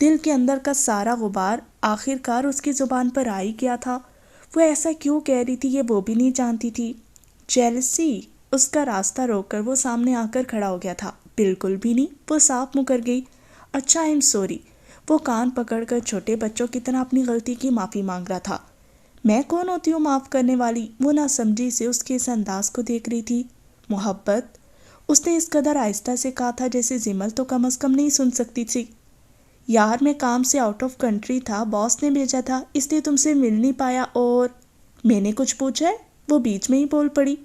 Speaker 1: دل کے اندر کا سارا غبار آخر کار اس کی زبان پر آ ہی گیا تھا۔ وہ ایسا کیوں کہہ رہی تھی یہ وہ بھی نہیں جانتی تھی۔ جیلسی؟ اس کا راستہ روک کر وہ سامنے آ کر کھڑا ہو گیا تھا۔ بالکل بھی نہیں، وہ صاف مکر گئی۔ اچھا، آئی ایم سوری۔ وہ کان پکڑ کر چھوٹے بچوں کی طرح اپنی غلطی کی معافی مانگ رہا تھا۔ میں کون ہوتی ہوں معاف کرنے والی؟ وہ ناسمجھی سے اس کے اس انداز کو دیکھ رہی تھی۔ محبت؟ اس نے اس قدر آہستہ سے کہا تھا جیسے زمل تو کم از کم نہیں سن سکتی تھی۔ یار، میں کام سے آؤٹ آف کنٹری تھا، باس نے بھیجا تھا، اس لیے تم سے مل نہیں پایا۔ اور میں نے کچھ پوچھا ہے؟ وہ بیچ میں ہی بول پڑی۔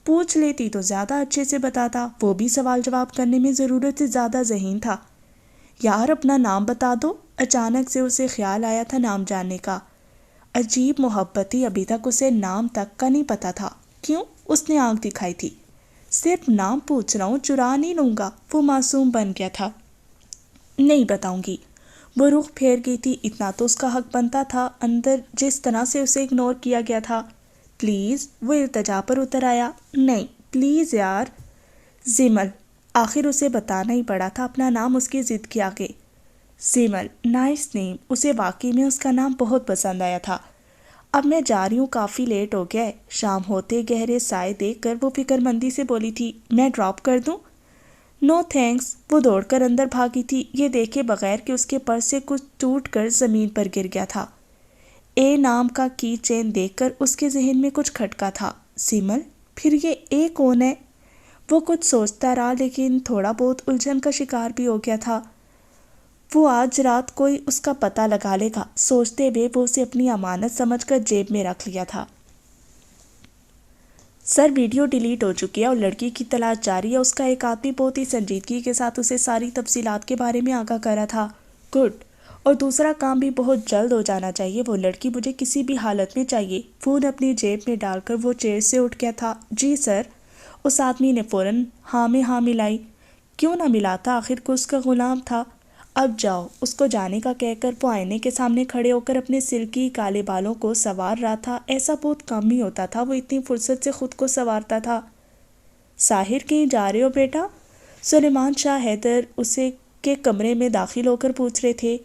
Speaker 1: پوچھ لیتی تو زیادہ اچھے سے بتاتا، وہ بھی سوال جواب کرنے میں ضرورت سے زیادہ ذہین تھا۔ یار، اپنا نام بتا دو۔ اچانک سے اسے خیال آیا تھا نام جاننے کا۔ عجیب محبت ہی، ابھی تک اسے نام تک کا نہیں پتا تھا۔ کیوں؟ اس نے آنکھ دکھائی تھی۔ صرف نام پوچھ رہا ہوں، چرا نہیں لوں گا۔ وہ معصوم بن گیا تھا۔ نہیں بتاؤں گی۔ وہ رخ پھیر گئی تھی، اتنا تو اس کا حق بنتا تھا۔ اندر جس طرح سے اسے اگنور کیا گیا تھا۔ پلیز، وہ التجا پر اتر آیا۔ نہیں پلیز یار۔ زمل، آخر اسے بتانا ہی پڑا تھا اپنا نام اس کی ضد کے آگے۔ سیمل، نائس نیم۔ اسے واقعی میں اس کا نام بہت پسند آیا تھا۔ اب میں جا رہی ہوں، کافی لیٹ ہو گیا ہے۔ شام ہوتے گہرے سائے دیکھ کر وہ فکر مندی سے بولی تھی۔ میں ڈراپ کر دوں؟ نو تھینکس۔ وہ دوڑ کر اندر بھاگی تھی، یہ دیکھے بغیر کہ اس کے پرس سے کچھ ٹوٹ کر زمین پر گر گیا تھا۔ اے نام کا کی چین دیکھ کر اس کے ذہن میں کچھ کھٹکا تھا۔ سیمل، پھر یہ اے کون ہے؟ وہ کچھ سوچتا رہا، لیکن تھوڑا بہت الجھن کا شکار بھی ہو گیا تھا۔ وہ آج رات کوئی اس کا پتہ لگا لے گا، سوچتے ہوئے وہ اسے اپنی امانت سمجھ کر جیب میں رکھ لیا تھا۔ سر، ویڈیو ڈیلیٹ ہو چکی ہے اور لڑکی کی تلاش جاری ہے۔ اس کا ایک آدمی بہت ہی سنجیدگی کے ساتھ اسے ساری تفصیلات کے بارے میں آگاہ کر رہا تھا۔ گڈ۔ اور دوسرا کام بھی بہت جلد ہو جانا چاہیے، وہ لڑکی مجھے کسی بھی حالت میں چاہیے۔ فون اپنی جیب میں ڈال کر وہ چیئر سے اٹھ گیا تھا۔ جی سر۔ اس آدمی نے فوراً ہاں میں ہاں ملائی۔ کیوں نہ ملاتا، آخر کو اس کا غلام تھا۔ اب جاؤ، اس کو جانے کا کہہ کر وہ آئینے کے سامنے کھڑے ہو کر اپنے سلکی کالے بالوں کو سنوار رہا تھا۔ ایسا بہت کم ہی ہوتا تھا وہ اتنی فرصت سے خود کو سنوارتا تھا۔ ساحر، کہیں جا رہے ہو بیٹا؟ سلیمان شاہ حیدر اسے کے کمرے میں داخل ہو کر پوچھ رہے تھے۔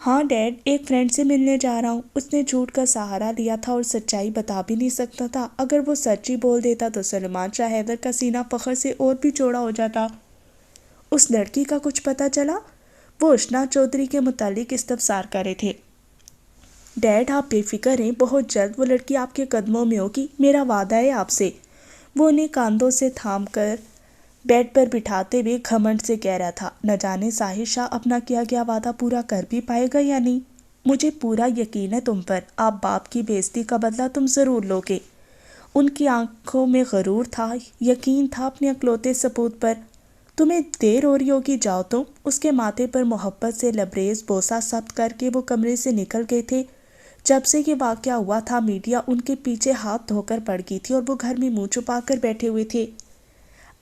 Speaker 1: ہاں ڈیڈ، ایک فرینڈ سے ملنے جا رہا ہوں۔ اس نے جھوٹ کا سہارا لیا تھا اور سچائی بتا بھی نہیں سکتا تھا۔ اگر وہ سچ ہی بول دیتا تو سلیمان شاہ حیدر کا سینہ فخر سے اور بھی چوڑا ہو جاتا۔ اس لڑکی کا کچھ پتہ چلا؟ وہ اشنا چودھری کے متعلق استفسار کر رہے تھے۔ ڈیڈ آپ بے فکر ہیں، بہت جلد وہ لڑکی آپ کے قدموں میں ہوگی، میرا وعدہ ہے آپ سے۔ وہ انہیں کاندھوں سے تھام کر بیڈ پر بٹھاتے ہوئے گھمنڈ سے کہہ رہا تھا، نہ جانے ساحر شاہ اپنا کیا گیا وعدہ پورا کر بھی پائے گا یا نہیں۔ مجھے پورا یقین ہے تم پر، آپ باپ کی بے عزتی کا بدلہ تم ضرور لوگے۔ ان کی آنکھوں میں غرور تھا، یقین تھا اپنے اکلوتے سپوت پر۔ تمہیں دیر ہو رہی ہوگی، جاؤ تم۔ اس کے ماتھے پر محبت سے لبریز بوسہ ثبت کر کے وہ کمرے سے نکل گئے تھے۔ جب سے یہ واقعہ ہوا تھا میڈیا ان کے پیچھے ہاتھ دھو کر پڑ گئی تھی اور وہ گھر میں منہ چھپا کر بیٹھے ہوئے تھے۔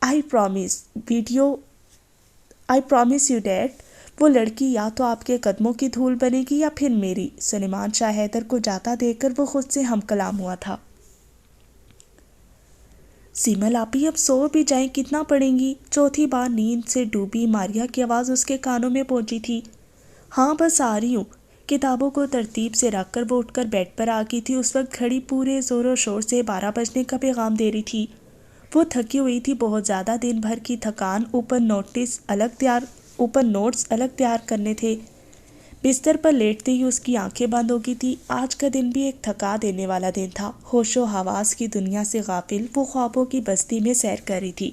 Speaker 1: آئی پرامیس یو ڈیڈ، وہ لڑکی یا تو آپ کے قدموں کی دھول بنے گی یا پھر میری۔ سلیمان شاہ حیدر کو جاتا دیکھ کر وہ خود سے ہم کلام ہوا تھا۔ سیمل آپی اب سو بھی جائیں، کتنا پڑھیں گی؟ چوتھی بار نیند سے ڈوبی ماریا کی آواز اس کے کانوں میں پہنچی تھی۔ ہاں بس آ رہی ہوں۔ کتابوں کو ترتیب سے رکھ کر وہ اٹھ کر بیڈ پر آ گئی تھی۔ اس وقت گھڑی پورے زور و شور سے 12 بجنے کا پیغام دے رہی تھی۔ وہ تھکی ہوئی تھی بہت زیادہ، دن بھر کی تھکان، اوپر نوٹس الگ تیار کرنے تھے۔ بستر پر لیٹتے ہی اس کی آنکھیں بند ہو گئی تھی۔ آج کا دن بھی ایک تھکا دینے والا دن تھا۔ ہوش و حواس کی دنیا سے غافل وہ خوابوں کی بستی میں سیر کر رہی تھی۔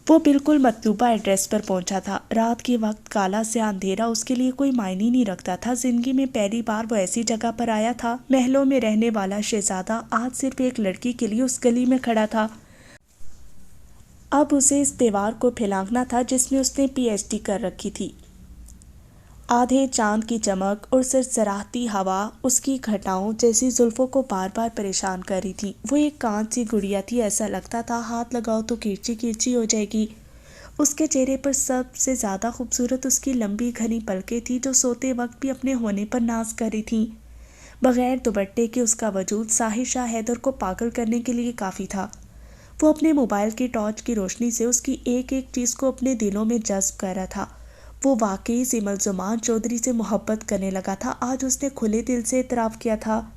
Speaker 1: وہ بالکل مطلوبہ ایڈریس پر پہنچا تھا۔ رات کے وقت کالا سے اندھیرا اس کے لیے کوئی معنی نہیں رکھتا تھا۔ زندگی میں پہلی بار وہ ایسی جگہ پر آیا تھا۔ محلوں میں رہنے والا شہزادہ آج صرف ایک لڑکی کے لیے اس گلی میں کھڑا تھا۔ اب اسے اس دیوار کو پھلانگنا تھا جس میں اس نے پی ایچ ڈی کر رکھی تھی۔ آدھے چاند کی چمک اور سرسراہتی ہوا اس کی گھٹاؤں جیسی زلفوں کو بار بار پریشان کر رہی تھی۔ وہ ایک کانچ سی گڑیا تھی، ایسا لگتا تھا ہاتھ لگاؤ تو کرچی کرچی ہو جائے گی۔ اس کے چہرے پر سب سے زیادہ خوبصورت اس کی لمبی گھنی پلکیں تھیں جو سوتے وقت بھی اپنے ہونے پر ناز کر رہی تھیں۔ بغیر دوپٹے کے اس کا وجود ساحر شاہ حیدر کو پاگل کرنے کے لیے کافی تھا۔ وہ اپنے موبائل کی ٹارچ کی روشنی سے اس کی ایک ایک چیز کو اپنے دلوں میں جذب کر رہا تھا۔ وہ واقعی سیمل زمان چودھری سے محبت کرنے لگا تھا۔ آج اس نے کھلے دل سے اعتراف کیا تھا۔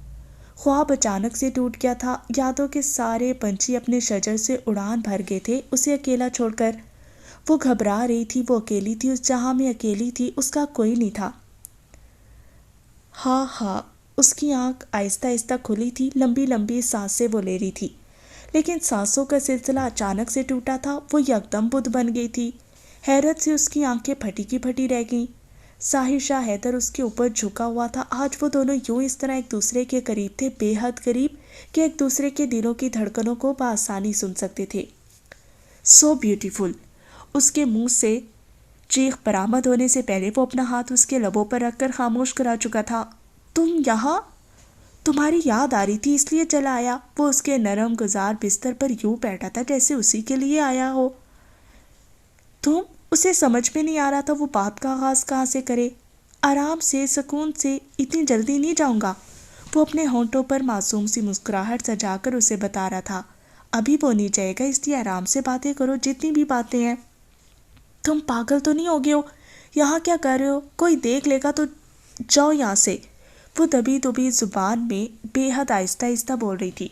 Speaker 1: خواب اچانک سے ٹوٹ گیا تھا۔ یادوں کے سارے پنچھی اپنے شجر سے اڑان بھر گئے تھے اسے اکیلا چھوڑ کر۔ وہ گھبرا رہی تھی، وہ اکیلی تھی، اس جہاں میں اکیلی تھی، اس کا کوئی نہیں تھا۔ ہاں، اس کی آنکھ آہستہ آہستہ کھلی تھی، لمبی لمبی سانسیں وہ لے رہی تھی، لیکن سانسوں کا سلسلہ اچانک سے ٹوٹا تھا۔ وہ یکدم بدھ بن گئی تھی۔ حیرت سے اس کی آنکھیں پھٹی کی پھٹی رہ گئیں۔ ساحر شاہ حیدر اس کے اوپر جھکا ہوا تھا۔ آج وہ دونوں یوں اس طرح ایک دوسرے کے قریب تھے، بے حد قریب، کہ ایک دوسرے کے دلوں کی دھڑکنوں کو بآسانی سن سکتے تھے۔ So beautiful! اس کے منہ سے چیخ برآمد ہونے سے پہلے وہ اپنا ہاتھ اس کے لبوں پر رکھ کر خاموش کرا چکا تھا۔ تم یہاں؟ تمہاری یاد آ رہی تھی اس لیے چلا آیا۔ وہ اس کے نرم گزار بستر پر یوں بیٹھا تھا جیسے اسی کے لیے آیا ہو۔ تم؟ اسے سمجھ میں نہیں آ رہا تھا وہ بات کا آغاز کہاں سے کرے۔ آرام سے، سکون سے، اتنی جلدی نہیں جاؤں گا۔ وہ اپنے ہونٹوں پر معصوم سی مسکراہٹ سجا کر اسے بتا رہا تھا، ابھی وہ نہیں جائے گا، اس لیے آرام سے باتیں کرو، جتنی بھی باتیں ہیں۔ تم پاگل تو نہیں ہو گئے ہو؟ یہاں کیا کر رہے ہو؟ کوئی دیکھ لے گا تو جاؤ یہاں سے۔ وہ دبی دبی زبان میں بے حد آہستہ آہستہ بول رہی تھی۔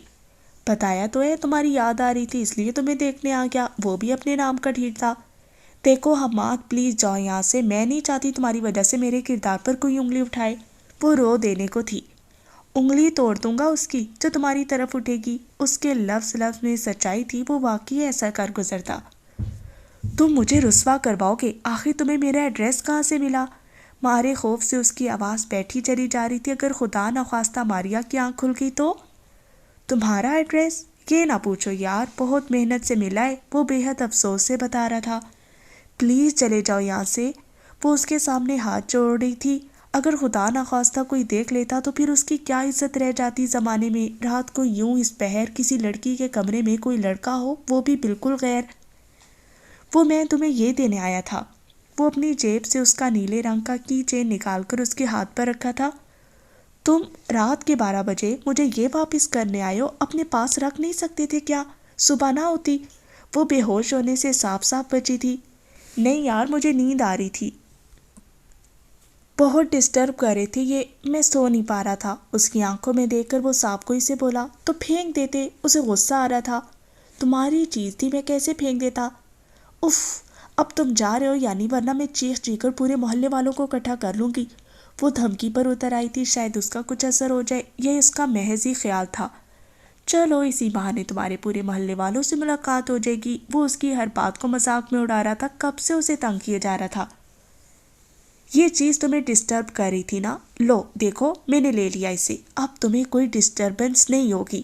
Speaker 1: بتایا تو ہے تمہاری یاد آ رہی تھی اس لیے تمہیں دیکھنے آ گیا، وہ بھی اپنے نام کا ڈھیٹ تھا۔ دیکھو حماد، پلیز جاؤ یہاں سے، میں نہیں چاہتی تمہاری وجہ سے میرے کردار پر کوئی انگلی اٹھائے۔ وہ رو دینے کو تھی۔ انگلی توڑ دوں گا اس کی جو تمہاری طرف اٹھے گی۔ اس کے لفظ لفظ میں سچائی تھی، وہ واقعی ایسا کر گزرتا۔ تم مجھے رسوا کرواؤ گے؟ آخر تمہیں میرا ایڈریس کہاں سے ملا؟ مارے خوف سے اس کی آواز بیٹھی چلی جا رہی تھی۔ اگر خدا نخواستہ ماریا کی آنکھ کھل گئی تو؟ تمہارا ایڈریس؟ یہ نہ پوچھو یار، بہت محنت سے ملا ہے، وہ بے حد افسوس سے بتا رہا تھا۔ پلیز چلے جاؤ یہاں سے۔ وہ اس کے سامنے ہاتھ جوڑ رہی تھی۔ اگر خدا نخواستہ کوئی دیکھ لیتا تو پھر اس کی کیا عزت رہ جاتی زمانے میں۔ رات کو یوں اس پہر کسی لڑکی کے کمرے میں کوئی لڑکا ہو، وہ بھی بالکل غیر۔ وہ میں تمہیں یہ دینے آیا تھا۔ وہ اپنی جیب سے اس کا نیلے رنگ کا کی چین نکال کر اس کے ہاتھ پر رکھا تھا۔ تم رات کے 12 بجے مجھے یہ واپس کرنے آئے ہو، اپنے پاس رکھ نہیں سکتے تھے کیا؟ صبح نہ ہوتی؟ وہ بے ہوش ہونے سے صاف صاف بچی تھی۔ نہیں یار، مجھے نیند آ رہی تھی۔ بہت ڈسٹرب کر رہے تھے یہ، میں سو نہیں پا رہا تھا۔ اس کی آنکھوں میں دیکھ کر وہ صاف کوئی سے بولا، تو پھینک دیتے، اسے غصہ آ رہا تھا۔ تمہاری چیز تھی، میں کیسے پھینک دیتا؟ اف، اب تم جا رہے ہو یعنی، ورنہ میں چیخ چیخ کر پورے محلے والوں کو اکٹھا کر لوں گی۔ وہ دھمکی پر اتر آئی تھی، شاید اس کا کچھ اثر ہو جائے، یہ اس کا محض ہی خیال تھا۔ چلو اسی بہانے تمہارے پورے محلے والوں سے ملاقات ہو جائے گی۔ وہ اس کی ہر بات کو مذاق میں اڑا رہا تھا، کب سے اسے تنگ کیا جا رہا تھا۔ یہ چیز تمہیں ڈسٹرب کر رہی تھی نا، لو دیکھو میں نے لے لیا اسے، اب تمہیں کوئی ڈسٹربنس نہیں ہوگی،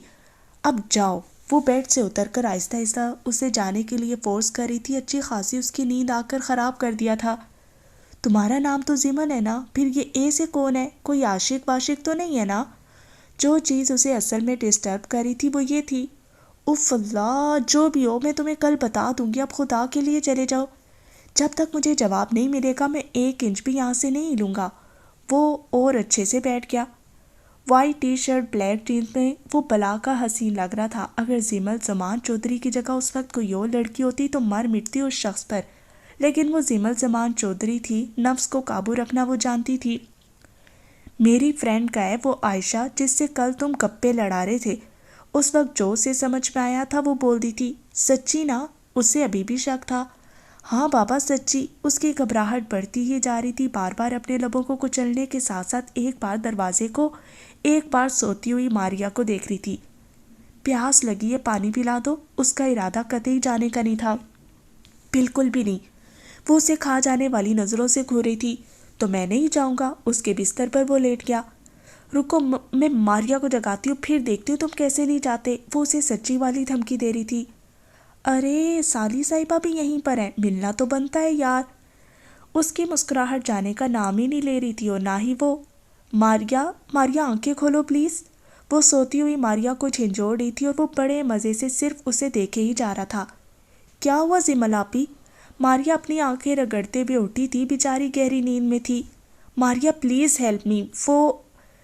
Speaker 1: اب جاؤ۔ وہ بیڈ سے اتر کر آہستہ آہستہ اسے جانے کے لیے فورس کر رہی تھی، اچھی خاصی اس کی نیند آ کر خراب کر دیا تھا۔ تمہارا نام تو زمن ہے نا، پھر یہ اے سے کون ہے؟ کوئی عاشق واشق تو نہیں ہے نا؟ جو چیز اسے اصل میں ڈسٹرب کر رہی تھی وہ یہ تھی۔ اف اللہ، جو بھی ہو میں تمہیں کل بتا دوں گی، اب خدا کے لیے چلے جاؤ۔ جب تک مجھے جواب نہیں ملے گا میں 1 انچ بھی یہاں سے نہیں ہلوں گا۔ وہ اور اچھے سے بیٹھ گیا۔ White T shirt black jeans میں وہ بلا کا حسین لگ رہا تھا۔ اگر زمل زمان چودھری کی جگہ اس وقت کوئی اور لڑکی ہوتی تو مر مٹتی اس شخص پر، لیکن وہ زمل زمان چودھری تھی، نفس کو قابو رکھنا وہ جانتی تھی۔ میری فرینڈ کا ہے وہ عائشہ، جس سے کل تم گپے لڑا رہے تھے۔ اس وقت جو اسے سمجھ میں آیا تھا وہ بول دی تھی۔ سچی نا؟ اسے ابھی بھی شک تھا۔ ہاں بابا سچی۔ اس کی گھبراہٹ بڑھتی ہی جا رہی تھی، بار بار اپنے لبوں کو کچلنے کے ساتھ ساتھ ایک بار دروازے کو، ایک بار سوتی ہوئی ماریا کو دیکھ رہی تھی۔ پیاس لگی ہے، پانی پلا دو۔ اس کا ارادہ قطعی جانے کا نہیں تھا، بالکل بھی نہیں۔ وہ اسے کھا جانے والی نظروں سے گھور رہی تھی۔ تو میں نہیں جاؤں گا۔ اس کے بستر پر وہ لیٹ گیا۔ رکو میں ماریا کو جگاتی ہوں، پھر دیکھتی ہوں تم کیسے نہیں جاتے۔ وہ اسے سچی والی دھمکی دے رہی تھی۔ ارے سالی صاحبہ بھی یہیں پر ہے، ملنا تو بنتا ہے یار۔ اس کی مسکراہٹ جانے کا نام ہی نہیں لے رہی تھی، اور نہ ہی وہ۔ ماریا آنکھیں کھولو پلیز۔ وہ سوتی ہوئی ماریا کو جھنجھوڑ رہی تھی اور وہ بڑے مزے سے صرف اسے دیکھے ہی جا رہا تھا۔ کیا ہوا زمل آپی؟ ماریا اپنی آنکھیں رگڑتے ہوئے اٹھی تھی، بیچاری گہری نیند میں تھی۔ ماریا پلیز ہیلپ می۔ وہ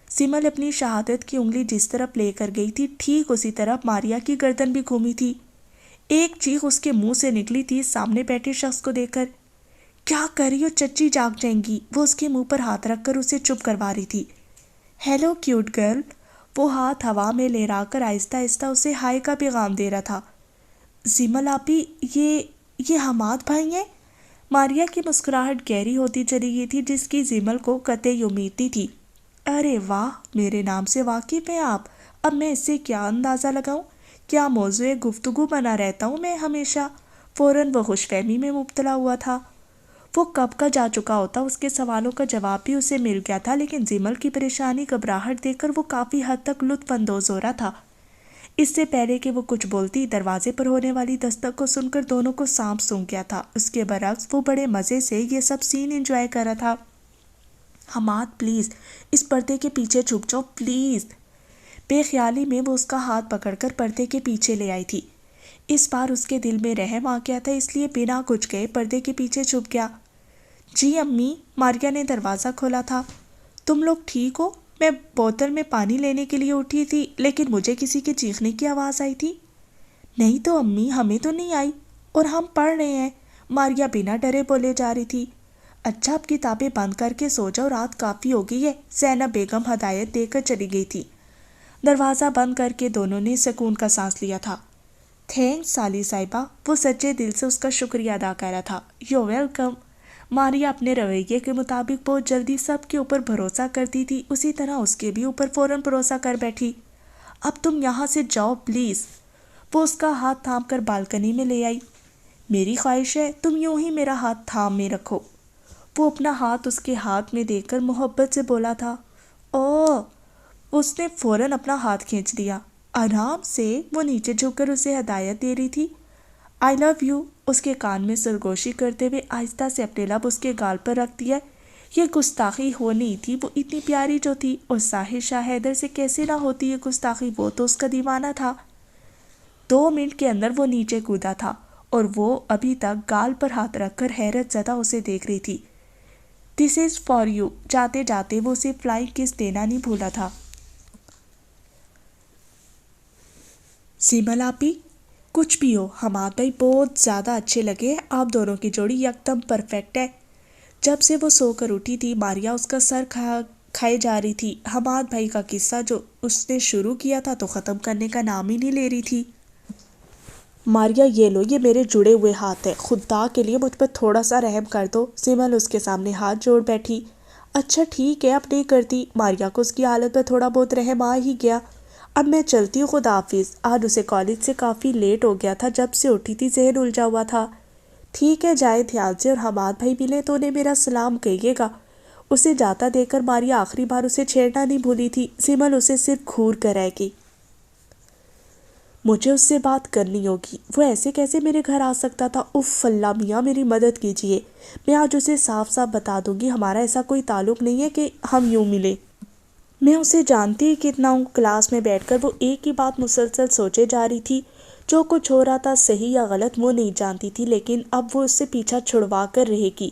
Speaker 1: زمل اپنی شہادت کی انگلی جس طرف لے کر گئی تھی ٹھیک اسی طرف ماریا کی گردن بھی گھومی تھی۔ ایک چیخ اس کے منہ سے نکلی تھی سامنے بیٹھے شخص کو دیکھ کر۔ کیا کر رہی ہو؟ چچی جاگ جائیں گی۔ وہ اس کے منہ پر ہاتھ رکھ کر اسے چپ کروا رہی تھی۔ Hello cute girl. وہ ہاتھ ہوا میں لہرا کر آہستہ آہستہ اسے ہائے کا پیغام دے رہا تھا۔ زمل آپی، یہ حماد بھائی ہیں؟ ماریا کی مسکراہٹ گہری ہوتی چلی گئی تھی، جس کی زمل کو قطعی امید نہیں تھی۔ ارے واہ، میرے نام سے واقف ہیں آپ؟ اب میں اس سے کیا اندازہ لگاؤں؟ کیا موضوع گفتگو بنا رہتا ہوں میں ہمیشہ؟ فوراً وہ خوش فہمی میں مبتلا ہوا تھا۔ وہ کب کا جا چکا ہوتا، اس کے سوالوں کا جواب بھی اسے مل گیا تھا، لیکن زمل کی پریشانی گھبراہٹ دیکھ کر وہ کافی حد تک لطف اندوز ہو رہا تھا۔ اس سے پہلے کہ وہ کچھ بولتی، دروازے پر ہونے والی دستک کو سن کر دونوں کو سانپ سونگ گیا تھا۔ اس کے برعکس وہ بڑے مزے سے یہ سب سین انجوائے کر رہا تھا۔ حماد پلیز اس پردے کے پیچھے چھپ جاؤ پلیز۔ بے خیالی میں وہ اس کا ہاتھ پکڑ کر پردے کے پیچھے لے آئی تھی۔ اس بار اس کے دل میں رحم آ گیا تھا، اس لیے بنا کچھ کہے پردے کے پیچھے چھپ گیا۔ جی امی، ماریا نے دروازہ کھولا تھا۔ تم لوگ ٹھیک ہو؟ میں بوتل میں پانی لینے کے لیے اٹھی تھی، لیکن مجھے کسی کے چیخنے کی آواز آئی تھی۔ نہیں تو امی، ہمیں تو نہیں آئی، اور ہم پڑھ رہے ہیں، ماریا بنا ڈرے بولے جا رہی تھی۔ اچھا اب کتابیں بند کر کے سو جاؤ، رات کافی ہو گئی ہے، زینب بیگم ہدایت دے کر چلی گئی تھی۔ دروازہ بند کر کے دونوں نے سکون کا سانس لیا تھا۔ تھینکس سالی صاحبہ، وہ سچے دل سے اس کا شکریہ ادا کر رہا تھا۔ You welcome. ماریا اپنے رویے کے مطابق بہت جلدی سب کے اوپر بھروسہ کرتی تھی، اسی طرح اس کے بھی اوپر فوراً بھروسہ کر بیٹھی۔ اب تم یہاں سے جاؤ پلیز۔ وہ اس کا ہاتھ تھام کر بالکنی میں لے آئی۔ میری خواہش ہے تم یوں ہی میرا ہاتھ تھام میں رکھو۔ وہ اپنا ہاتھ اس کے ہاتھ میں دے کر محبت سے بولا تھا۔ اوہ! اس نے فوراً اپنا ہاتھ کھینچ لیا۔ آرام سے، وہ نیچے جھک کر اسے ہدایت دے رہی تھی۔ آئی لو یو، اس کے کان میں سرگوشی کرتے ہوئے آہستہ سے اپنے لب اس کے گال پر رکھ دیا۔ یہ گستاخی ہونی تھی، وہ اتنی پیاری جو تھی، اور ساحر شاہ حیدر سے کیسے نہ ہوتی یہ گستاخی، وہ تو اس کا دیوانہ تھا۔ 2 منٹ کے اندر وہ نیچے کودا تھا، اور وہ ابھی تک گال پر ہاتھ رکھ کر حیرت زدہ اسے دیکھ رہی تھی۔ دس از فار یو۔ جاتے جاتے وہ اسے فلائنگ کس دینا نہیں بھولا تھا۔ زمل آپی، کچھ بھی ہو، حماد بھائی بہت زیادہ اچھے لگے، آپ دونوں کی جوڑی یکدم پرفیکٹ ہے۔ جب سے وہ سو کر اٹھی تھی ماریا اس کا سر کھائے جا رہی تھی۔ حماد بھائی کا قصہ جو اس نے شروع کیا تھا تو ختم کرنے کا نام ہی نہیں لے رہی تھی۔ ماریا یہ لو، یہ میرے جڑے ہوئے ہاتھ ہیں، خدا کے لیے مجھ پر تھوڑا سا رحم کر دو۔ سمل اس کے سامنے ہاتھ جوڑ بیٹھی۔ اچھا ٹھیک ہے، اب نہیں کرتی۔ ماریا کو اس کی حالت پر تھوڑا بہت رحم آ ہی گیا۔ اب میں چلتی ہوں، خدا حافظ۔ آج اسے کالج سے کافی لیٹ ہو گیا تھا، جب سے اٹھی تھی ذہن الجھا ہوا تھا۔ ٹھیک ہے، جائے دھیان سے، اور حماد بھائی ملے تو انہیں میرا سلام کہیے گا۔ اسے جاتا دیکھ کر ماریا آخری بار اسے چھیڑنا نہیں بھولی تھی۔ سمل اسے صرف گھور کر رہ گئی۔ مجھے اس سے بات کرنی ہوگی، وہ ایسے کیسے میرے گھر آ سکتا تھا؟ اف اللہ میاں میری مدد کیجیے۔ میں آج اسے صاف صاف بتا دوں گی، ہمارا ایسا کوئی تعلق نہیں ہے کہ ہم یوں ملے۔ میں اسے جانتی ہی کتنا ہوں۔ کلاس میں بیٹھ کر وہ ایک ہی بات مسلسل سوچے جا رہی تھی۔ جو کچھ ہو رہا تھا صحیح یا غلط وہ نہیں جانتی تھی، لیکن اب وہ اس سے پیچھا چھڑوا کر رہے گی۔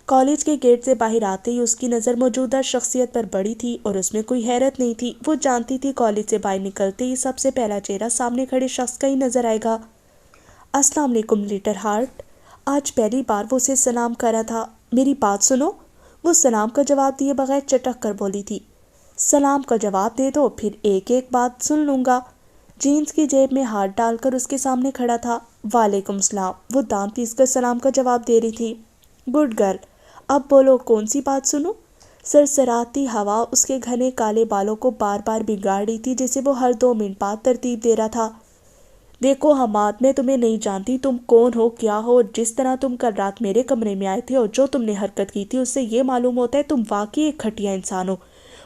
Speaker 1: کالج کے گیٹ سے باہر آتے ہی اس کی نظر موجودہ شخصیت پر پڑی تھی اور اس میں کوئی حیرت نہیں تھی۔ وہ جانتی تھی کالج سے باہر نکلتے ہی سب سے پہلا چہرہ سامنے کھڑے شخص کا ہی نظر آئے گا۔ السلام علیکم لیٹر ہارٹ۔ آج پہلی بار وہ اسے سلام کر رہا تھا۔ میری بات سنو۔ وہ سلام کا جواب دیے بغیر چٹک کر بولی تھی۔ سلام کا جواب دے دو، پھر ایک ایک بات سن لوں گا۔ جینز کی جیب میں ہاتھ ڈال کر اس کے سامنے کھڑا تھا۔ وعلیکم السلام۔ وہ دانت پیس کر سلام کا جواب دے رہی تھی۔ گڈ گرل، اب بولو کون سی بات سنوں؟ سرسراتی ہوا اس کے گھنے کالے بالوں کو بار بار بگاڑ رہی تھی، جسے وہ ہر 2 منٹ بعد ترتیب دے رہا تھا۔ دیکھو حماد، میں تمہیں نہیں جانتی، تم کون ہو کیا ہو، اور جس طرح تم کل رات میرے کمرے میں آئے تھے اور جو تم نے حرکت کی تھی اس سے یہ معلوم ہوتا ہے تم واقعی ایک گھٹیا انسان ہو۔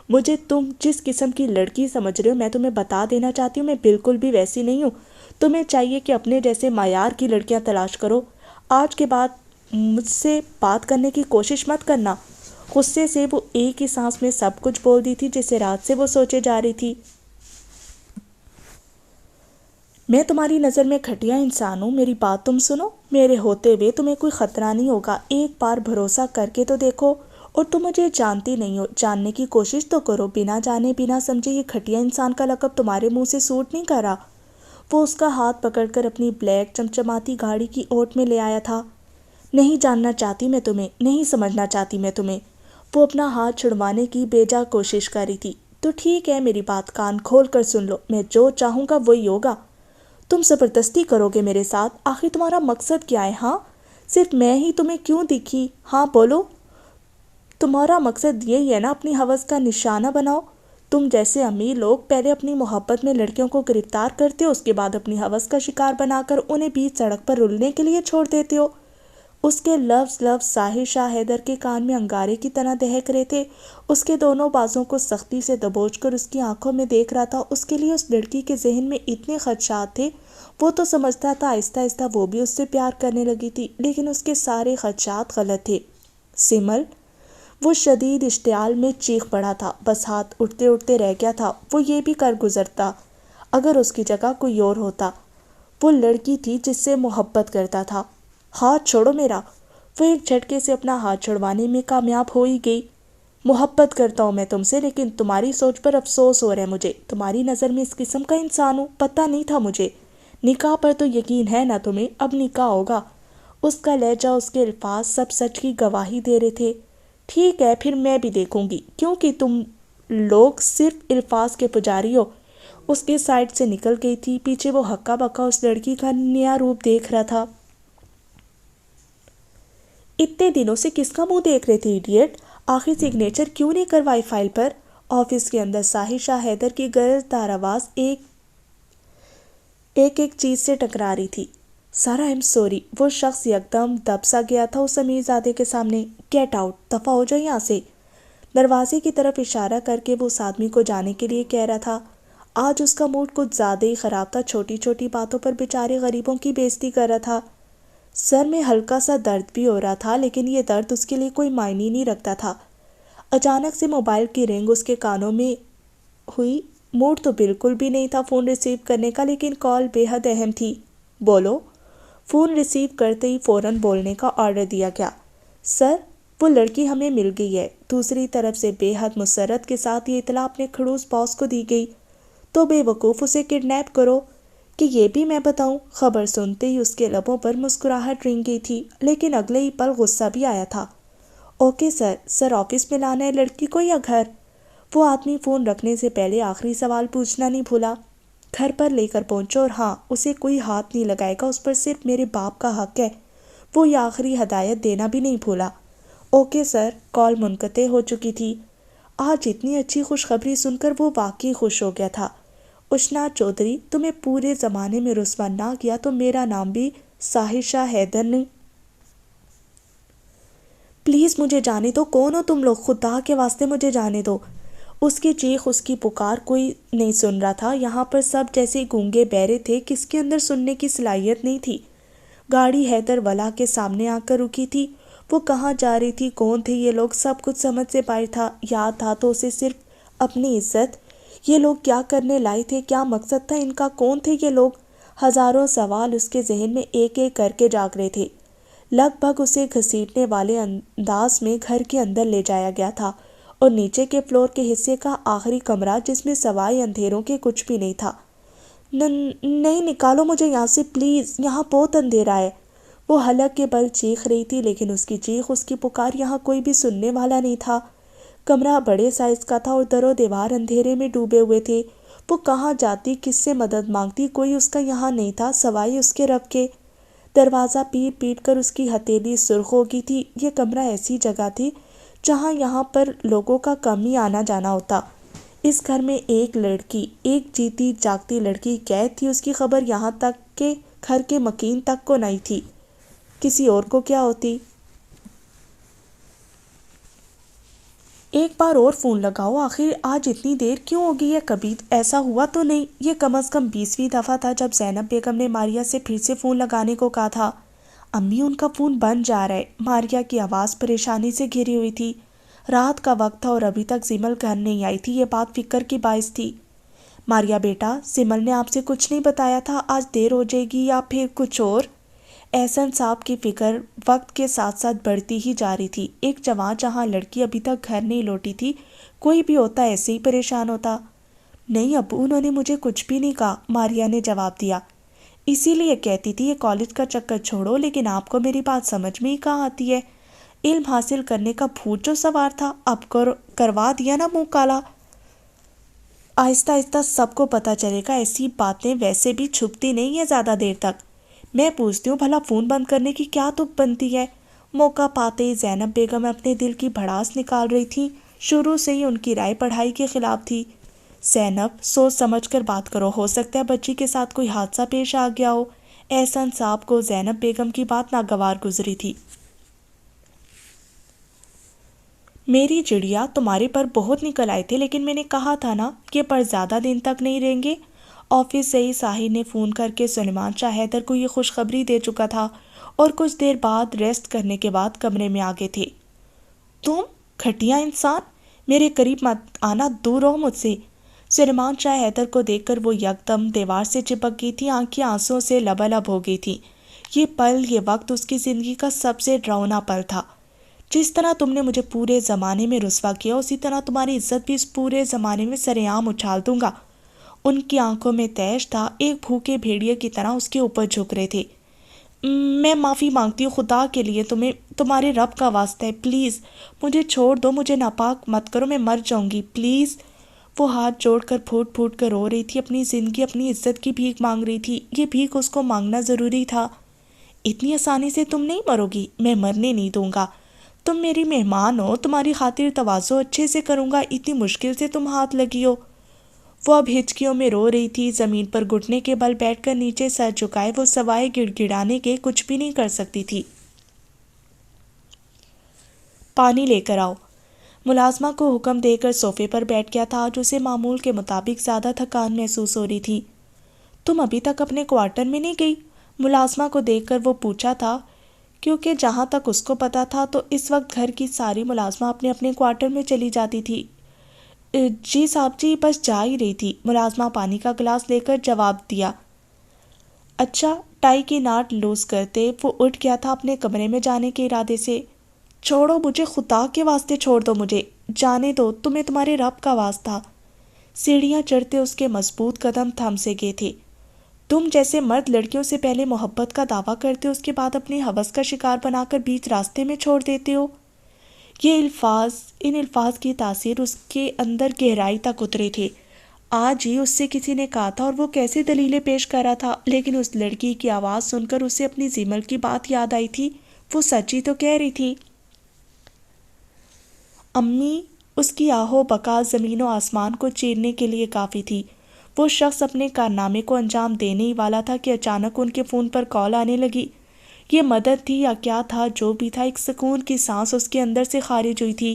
Speaker 1: مجھے تم جس قسم کی لڑکی سمجھ رہے ہو میں تمہیں بتا دینا چاہتی ہوں میں بالکل بھی ویسی نہیں ہوں۔ تمہیں چاہیے کہ اپنے جیسے معیار کی لڑکیاں تلاش کرو۔ آج کے بعد مجھ سے بات کرنے کی کوشش مت کرنا۔ غصے سے وہ ایک ہی سانس میں سب کچھ بول دی تھی جسے رات سے وہ سوچے جا رہی تھی۔ میں تمہاری نظر میں گھٹیا انسان ہوں؟ میری بات تم سنو، میرے ہوتے ہوئے تمہیں کوئی خطرہ نہیں ہوگا۔ ایک بار بھروسہ کر کے تو دیکھو، اور تم مجھے جانتی نہیں ہو، جاننے کی کوشش تو کرو۔ بنا جانے بنا سمجھے یہ گھٹیا انسان کا لقب تمہارے منہ سے سوٹ نہیں کر رہا۔ وہ اس کا ہاتھ پکڑ کر اپنی بلیک چمچماتی گاڑی کی اوٹ میں لے آیا تھا۔ نہیں جاننا چاہتی میں تمہیں، نہیں سمجھنا چاہتی میں تمہیں۔ وہ اپنا ہاتھ چھڑوانے کی بے جا کوشش کر رہی تھی۔ تو ٹھیک ہے، میری بات کان کھول کر سن لو، میں جو چاہوں گا وہی ہوگا۔ تم زبردستی کرو گے میرے ساتھ؟ آخر تمہارا مقصد کیا ہے؟ ہاں، صرف میں ہی تمہیں کیوں دکھی؟ ہاں بولو۔ تمہارا مقصد یہی ہے نا، اپنی ہوس کا نشانہ بناؤ۔ تم جیسے امیر لوگ پہلے اپنی محبت میں لڑکیوں کو گرفتار کرتے ہو، اس کے بعد اپنی ہوس کا شکار بنا کر انہیں بیچ سڑک پر رلنے کے لیے چھوڑ دیتے ہو۔ اس کے لفظ ساحر شاہ حیدر کے کان میں انگارے کی طرح دہک رہے تھے۔ اس کے دونوں بازوں کو سختی سے دبوچ کر اس کی آنکھوں میں دیکھ رہا تھا۔ اس کے لیے اس لڑکی کے ذہن میں اتنے خدشات تھے، وہ تو سمجھتا تھا آہستہ آہستہ وہ بھی اس سے پیار کرنے لگی تھی، لیکن اس کے سارے خدشات غلط تھے۔ سمل، وہ شدید اشتعال میں چیخ پڑا تھا، بس ہاتھ اٹھتے اٹھتے رہ گیا تھا۔ وہ یہ بھی کر گزرتا اگر اس کی جگہ کوئی اور ہوتا۔ وہ لڑکی تھی جس سے محبت کرتا تھا۔ ہاتھ چھوڑو میرا۔ وہ ایک جھٹکے سے اپنا ہاتھ چھڑوانے میں کامیاب ہو ہی گئی۔ محبت کرتا ہوں میں تم سے، لیکن تمہاری سوچ پر افسوس ہو رہا ہے مجھے۔ تمہاری نظر میں اس قسم کا انسان ہوں، پتہ نہیں تھا مجھے۔ نکاح پر تو یقین ہے نا تمہیں؟ اب نکاح ہوگا۔ اس کا لہجہ، اس کے الفاظ سب سچ کی گواہی دے رہے تھے۔ ٹھیک ہے، پھر میں بھی دیکھوں گی، کیونکہ تم لوگ صرف الفاظ کے پجاری ہو۔ اس کے سائڈ سے نکل گئی تھی۔ پیچھے وہ ہکا بکا اس لڑکی کا نیا روپ دیکھ رہا تھا۔ اتنے دنوں سے کس کا منہ دیکھ رہے تھے ایڈیٹ؟ آخر سگنیچر کیوں نہیں کروائی فائل پر؟ آفس کے اندر ساحر شاہ حیدر کی گرجدار آواز ایک چیز سے ٹکرا رہی تھی۔ سر آئی ایم سوری۔ وہ شخص یکدم دب سا گیا تھا اس امیر زادے کے سامنے۔ گیٹ آؤٹ، دفع ہو جاؤ یہاں سے۔ دروازے کی طرف اشارہ کر کے وہ اس آدمی کو جانے کے لیے کہہ رہا تھا۔ آج اس کا موڈ کچھ زیادہ ہی خراب تھا، چھوٹی چھوٹی باتوں پر بیچارے غریبوں کی بے عزتی کر رہا تھا۔ سر میں ہلکا سا درد بھی ہو رہا تھا، لیکن یہ درد اس کے لیے کوئی معنی نہیں رکھتا تھا۔ اچانک سے موبائل کی رنگ اس کے کانوں میں ہوئی۔ موڈ تو بالکل بھی نہیں تھا فون ریسیو کرنے کا، لیکن کال بے حد اہم تھی۔ بولو۔ فون ریسیو کرتے ہی فوراً بولنے کا آرڈر دیا گیا۔ سر، وہ لڑکی ہمیں مل گئی ہے۔ دوسری طرف سے بے حد مسرت کے ساتھ یہ اطلاع اپنے کھڑوس باس کو دی گئی۔ تو بے وقوف اسے کڈنیپ کرو کہ یہ بھی میں بتاؤں؟ خبر سنتے ہی اس کے لبوں پر مسکراہٹ رنگ گئی تھی، لیکن اگلے ہی پل غصہ بھی آیا تھا۔ اوکے سر، سر آفس میں لانا ہے لڑکی کو یا گھر؟ وہ آدمی فون رکھنے سے پہلے آخری سوال پوچھنا نہیں بھولا۔ گھر پر لے کر پہنچو، اور ہاں، اسے کوئی ہاتھ نہیں لگائے گا، اس پر صرف میرے باپ کا حق ہے۔ وہ یہ آخری ہدایت دینا بھی نہیں بھولا۔ Okay sir. کال منقطع ہو چکی تھی۔ آج اتنی اچھی خوشخبری سن کر وہ واقعی خوش ہو گیا تھا۔ اشنا چودھری، تمہیں پورے زمانے میں رسوا نہ کیا تو میرا نام بھی ساحر شاہ حیدر نہیں۔ پلیز مجھے جانے دو، کون ہو تم لوگ؟ خدا کے واسطے مجھے جانے دو۔ اس کی چیخ، اس کی پکار کوئی نہیں سن رہا تھا۔ یہاں پر سب جیسے گونگے بہرے تھے، کس کے اندر سننے کی صلاحیت نہیں تھی۔ گاڑی حیدر ولا کے سامنے آ کر رکی تھی۔ وہ کہاں جا رہی تھی، کون تھے یہ لوگ، سب کچھ سمجھ سے باہر تھا۔ یاد تھا تو اسے صرف اپنی عزت۔ یہ لوگ کیا کرنے لائے تھے، کیا مقصد تھا ان کا، کون تھے یہ لوگ؟ ہزاروں سوال اس کے ذہن میں ایک ایک کر کے جاگ رہے تھے۔ لگ بھگ اسے گھسیٹنے والے انداز میں گھر کے اندر لے جایا گیا تھا، اور نیچے کے فلور کے حصے کا آخری کمرہ جس میں سوائے اندھیروں کے کچھ بھی نہیں تھا۔ نہیں، نکالو مجھے یہاں سے پلیز، یہاں بہت اندھیرا ہے۔ وہ حلق کے بل چیخ رہی تھی، لیکن اس کی چیخ، اس کی پکار یہاں کوئی بھی سننے والا نہیں تھا۔ کمرہ بڑے سائز کا تھا اور در و دیوار اندھیرے میں ڈوبے ہوئے تھے۔ وہ کہاں جاتی، کس سے مدد مانگتی، کوئی اس کا یہاں نہیں تھا سوائے اس کے رب کے۔ دروازہ پیٹ پیٹ کر اس کی ہتھیلی سرخ ہو گئی تھی۔ یہ کمرہ ایسی جگہ تھی جہاں یہاں پر لوگوں کا کم ہی آنا جانا ہوتا۔ اس گھر میں ایک لڑکی، ایک جیتی جاگتی لڑکی قید تھی۔ اس کی خبر یہاں تک کہ گھر کے مکین تک کو نہیں تھی۔ کسی اور کو کیا ہوتی؟ ایک بار اور فون لگاؤ، آخر آج اتنی دیر کیوں ہوگی ہے، کبھی ایسا ہوا تو نہیں؟ یہ کم از کم 20ویں دفعہ تھا جب زینب بیگم نے ماریا سے پھر سے فون لگانے کو کہا تھا۔ امی، ان کا فون بند جا رہا ہے۔ ماریا کی آواز پریشانی سے گھری ہوئی تھی۔ رات کا وقت تھا اور ابھی تک سمل گھر نہیں آئی تھی، یہ بات فکر کی باعث تھی۔ ماریا بیٹا، سمل نے آپ سے کچھ نہیں بتایا تھا آج دیر ہو جائے گی یا پھر کچھ اور؟ احسن صاحب کی فکر وقت کے ساتھ ساتھ بڑھتی ہی جا رہی تھی۔ ایک جوان جہاں لڑکی ابھی تک گھر نہیں لوٹی تھی، کوئی بھی ہوتا ایسے ہی پریشان ہوتا۔ نہیں ابو، انہوں نے مجھے کچھ بھی نہیں کہا، ماریا نے جواب دیا۔ اسی لیے کہتی تھی یہ کالج کا چکر چھوڑو، لیکن آپ کو میری بات سمجھ میں ہی کہاں آتی ہے۔ علم حاصل کرنے کا بھوت جو سوار تھا، اب کروا دیا نا منہ کالا۔ آہستہ آہستہ سب کو پتہ چلے گا، ایسی باتیں ویسے بھی چھپتی نہیں ہے زیادہ دیر تک۔ میں پوچھتی ہوں بھلا فون بند کرنے کی کیا تک بنتی ہے؟ موقع پاتے ہی زینب بیگم اپنے دل کی بھڑاس نکال رہی تھی۔ شروع سے ہی ان کی رائے پڑھائی کے خلاف تھی۔ زینب، سوچ سمجھ کر بات کرو، ہو سکتا ہے بچی کے ساتھ کوئی حادثہ پیش آ گیا ہو۔ احسن صاحب کو زینب بیگم کی بات ناگوار گزری تھی۔ میری چڑیا، تمہارے پر بہت نکل آئے تھے، لیکن میں نے کہا تھا نا کہ پر زیادہ دن تک نہیں رہیں گے۔ آفس سے ہی ساحر نے فون کر کے سلیمان شاہ حیدر کو یہ خوشخبری دے چکا تھا، اور کچھ دیر بعد ریسٹ کرنے کے بعد کمرے میں آگے تھے۔ تم گھٹیا انسان، میرے قریب مت آنا، دور رہو مجھ سے۔ سلیمان شاہ حیدر کو دیکھ کر وہ یکدم دیوار سے چپک گئی تھی، آنکھیں آنسوں سے لبالب ہو گئی تھی۔ یہ پل، یہ وقت اس کی زندگی کا سب سے ڈراؤنا پل تھا۔ جس طرح تم نے مجھے پورے زمانے میں رسوا کیا، اسی طرح تمہاری عزت بھی اس پورے زمانے میں سر عام اچھال دوں گا۔ ان کی آنکھوں میں تیش تھا، ایک بھوکے بھیڑیے کی طرح اس کے اوپر جھک رہے تھے۔ میں معافی مانگتی ہوں، خدا کے لیے تمہارے رب کا واسطہ ہے، پلیز مجھے چھوڑ دو، مجھے ناپاک مت کرو، میں مر جاؤں گی، پلیز۔ وہ ہاتھ جوڑ کر پھوٹ پھوٹ کر رو رہی تھی، اپنی زندگی، اپنی عزت کی بھیک مانگ رہی تھی۔ یہ بھیک اس کو مانگنا ضروری تھا۔ اتنی آسانی سے تم نہیں مرو گی، میں مرنے نہیں دوں گا۔ تم میری مہمان ہو، تمہاری خاطر تواضع اچھے سے کروں گا، اتنی مشکل سے تم ہاتھ لگی ہو۔ وہ اب ہچکیوں میں رو رہی تھی، زمین پر گھٹنے کے بل بیٹھ کر نیچے سر جھکائے وہ سوائے گڑ گڑانے کے کچھ بھی نہیں کر سکتی تھی۔ پانی لے کر آؤ۔ ملازمہ کو حکم دے کر صوفے پر بیٹھ گیا تھا۔ آج اسے معمول کے مطابق زیادہ تھکان محسوس ہو رہی تھی۔ تم ابھی تک اپنے کوارٹر میں نہیں گئی؟ ملازمہ کو دیکھ کر وہ پوچھا تھا، کیونکہ جہاں تک اس کو پتا تھا تو اس وقت گھر کی ساری ملازمہ اپنے اپنے کوارٹر میں چلی جاتی تھی۔ جی صاحب جی، بس جا ہی رہی تھی، ملازمہ پانی کا گلاس لے کر جواب دیا۔ اچھا، ٹائی کی ناٹ لوز کرتے وہ اٹھ گیا تھا اپنے کمرے میں جانے کے ارادے سے۔ چھوڑو مجھے، خدا کے واسطے چھوڑ دو مجھے، جانے دو، تمہیں تمہارے رب کا واسطہ۔ سیڑھیاں چڑھتے اس کے مضبوط قدم تھم سے گئے تھے۔ تم جیسے مرد لڑکیوں سے پہلے محبت کا دعویٰ کرتے ہو، اس کے بعد اپنی ہوس کا شکار بنا کر بیچ راستے میں چھوڑ دیتے ہو۔ ان الفاظ کی تاثیر اس کے اندر گہرائی تک اترے تھے۔ آج ہی اس سے کسی نے کہا تھا اور وہ کیسے دلیلیں پیش کر رہا تھا، لیکن اس لڑکی کی آواز سن کر اسے اپنی زیمل کی بات یاد آئی تھی۔ وہ سچ ہی تو کہہ رہی تھی۔ امی، اس کی آہو بکا زمین و آسمان کو چیرنے کے لیے کافی تھی۔ وہ شخص اپنے کارنامے کو انجام دینے ہی والا تھا کہ اچانک ان کے فون پر کال آنے لگی۔ یہ مدد تھی یا کیا تھا، جو بھی تھا، ایک سکون کی سانس اس کے اندر سے خارج ہوئی تھی۔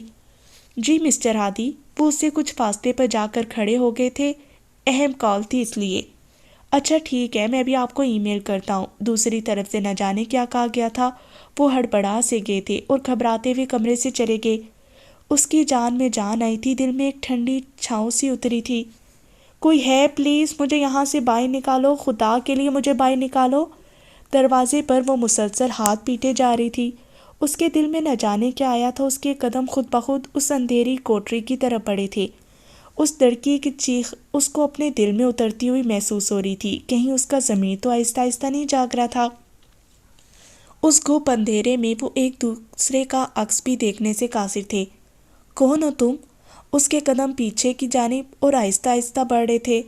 Speaker 1: جی مسٹر ہادی، وہ اس سے کچھ فاصلے پر جا کر کھڑے ہو گئے تھے۔ اہم کال تھی اس لیے۔ اچھا ٹھیک ہے، میں بھی آپ کو ای میل کرتا ہوں۔ دوسری طرف سے نہ جانے کیا کہا گیا تھا، وہ ہڑبڑا سے گئے تھے اور گھبراتے ہوئے کمرے سے چلے گئے۔ اس کی جان میں جان آئی تھی، دل میں ایک ٹھنڈی چھاؤں سی اتری تھی۔ کوئی ہے پلیز، مجھے یہاں سے باہر نکالو، خدا کے لیے مجھے باہر نکالو۔ دروازے پر وہ مسلسل ہاتھ پیٹے جا رہی تھی۔ اس کے دل میں نہ جانے کیا آیا تھا، اس کے قدم خود بخود اس اندھیری کوٹری کی طرف بڑھے تھے۔ اس لڑکی کی چیخ اس کو اپنے دل میں اترتی ہوئی محسوس ہو رہی تھی۔ کہیں اس کا ضمیر تو آہستہ آہستہ نہیں جاگ رہا تھا؟ اس گھوپ اندھیرے میں وہ ایک دوسرے کا عکس بھی دیکھنے سے قاصر تھے۔ کون ہو تم؟ اس کے قدم پیچھے کی جانب اور آہستہ آہستہ بڑھ رہے تھے۔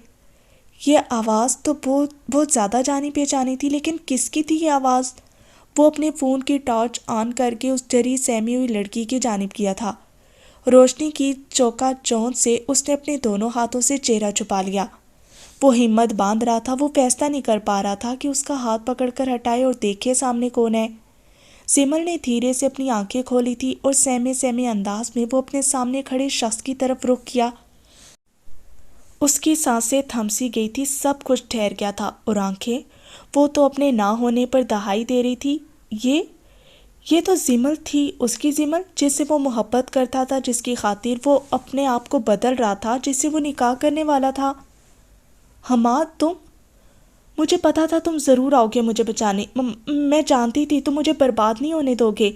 Speaker 1: یہ آواز تو بہت زیادہ جانی پہچانی تھی، لیکن کس کی تھی یہ آواز؟ وہ اپنے فون کی ٹارچ آن کر کے اس ڈری سہمی ہوئی لڑکی کی جانب کیا تھا۔ روشنی کی چوکا چوند سے اس نے اپنے دونوں ہاتھوں سے چہرہ چھپا لیا۔ وہ ہمت باندھ رہا تھا، وہ فیصلہ نہیں کر پا رہا تھا کہ اس کا ہاتھ پکڑ کر ہٹائے اور دیکھے سامنے کون ہے۔ سیمل نے دھیرے سے اپنی آنکھیں کھولی تھی اور سہمے سہمے انداز میں وہ اپنے سامنے کھڑے شخص کی طرف رخ کیا۔ اس کی سانسیں تھم سی گئی تھی، سب کچھ ٹھہر گیا تھا، اور آنکھیں، وہ تو اپنے نہ ہونے پر دہائی دے رہی تھی۔ یہ تو زیمل تھی، اس کی زیمل، جس سے وہ محبت کرتا تھا، جس کی خاطر وہ اپنے آپ کو بدل رہا تھا، جس سے وہ نکاح کرنے والا تھا۔ حماد، تم؟ مجھے پتا تھا تم ضرور آؤ گے مجھے بچانے، میں جانتی تھی تم مجھے برباد نہیں ہونے دو گے۔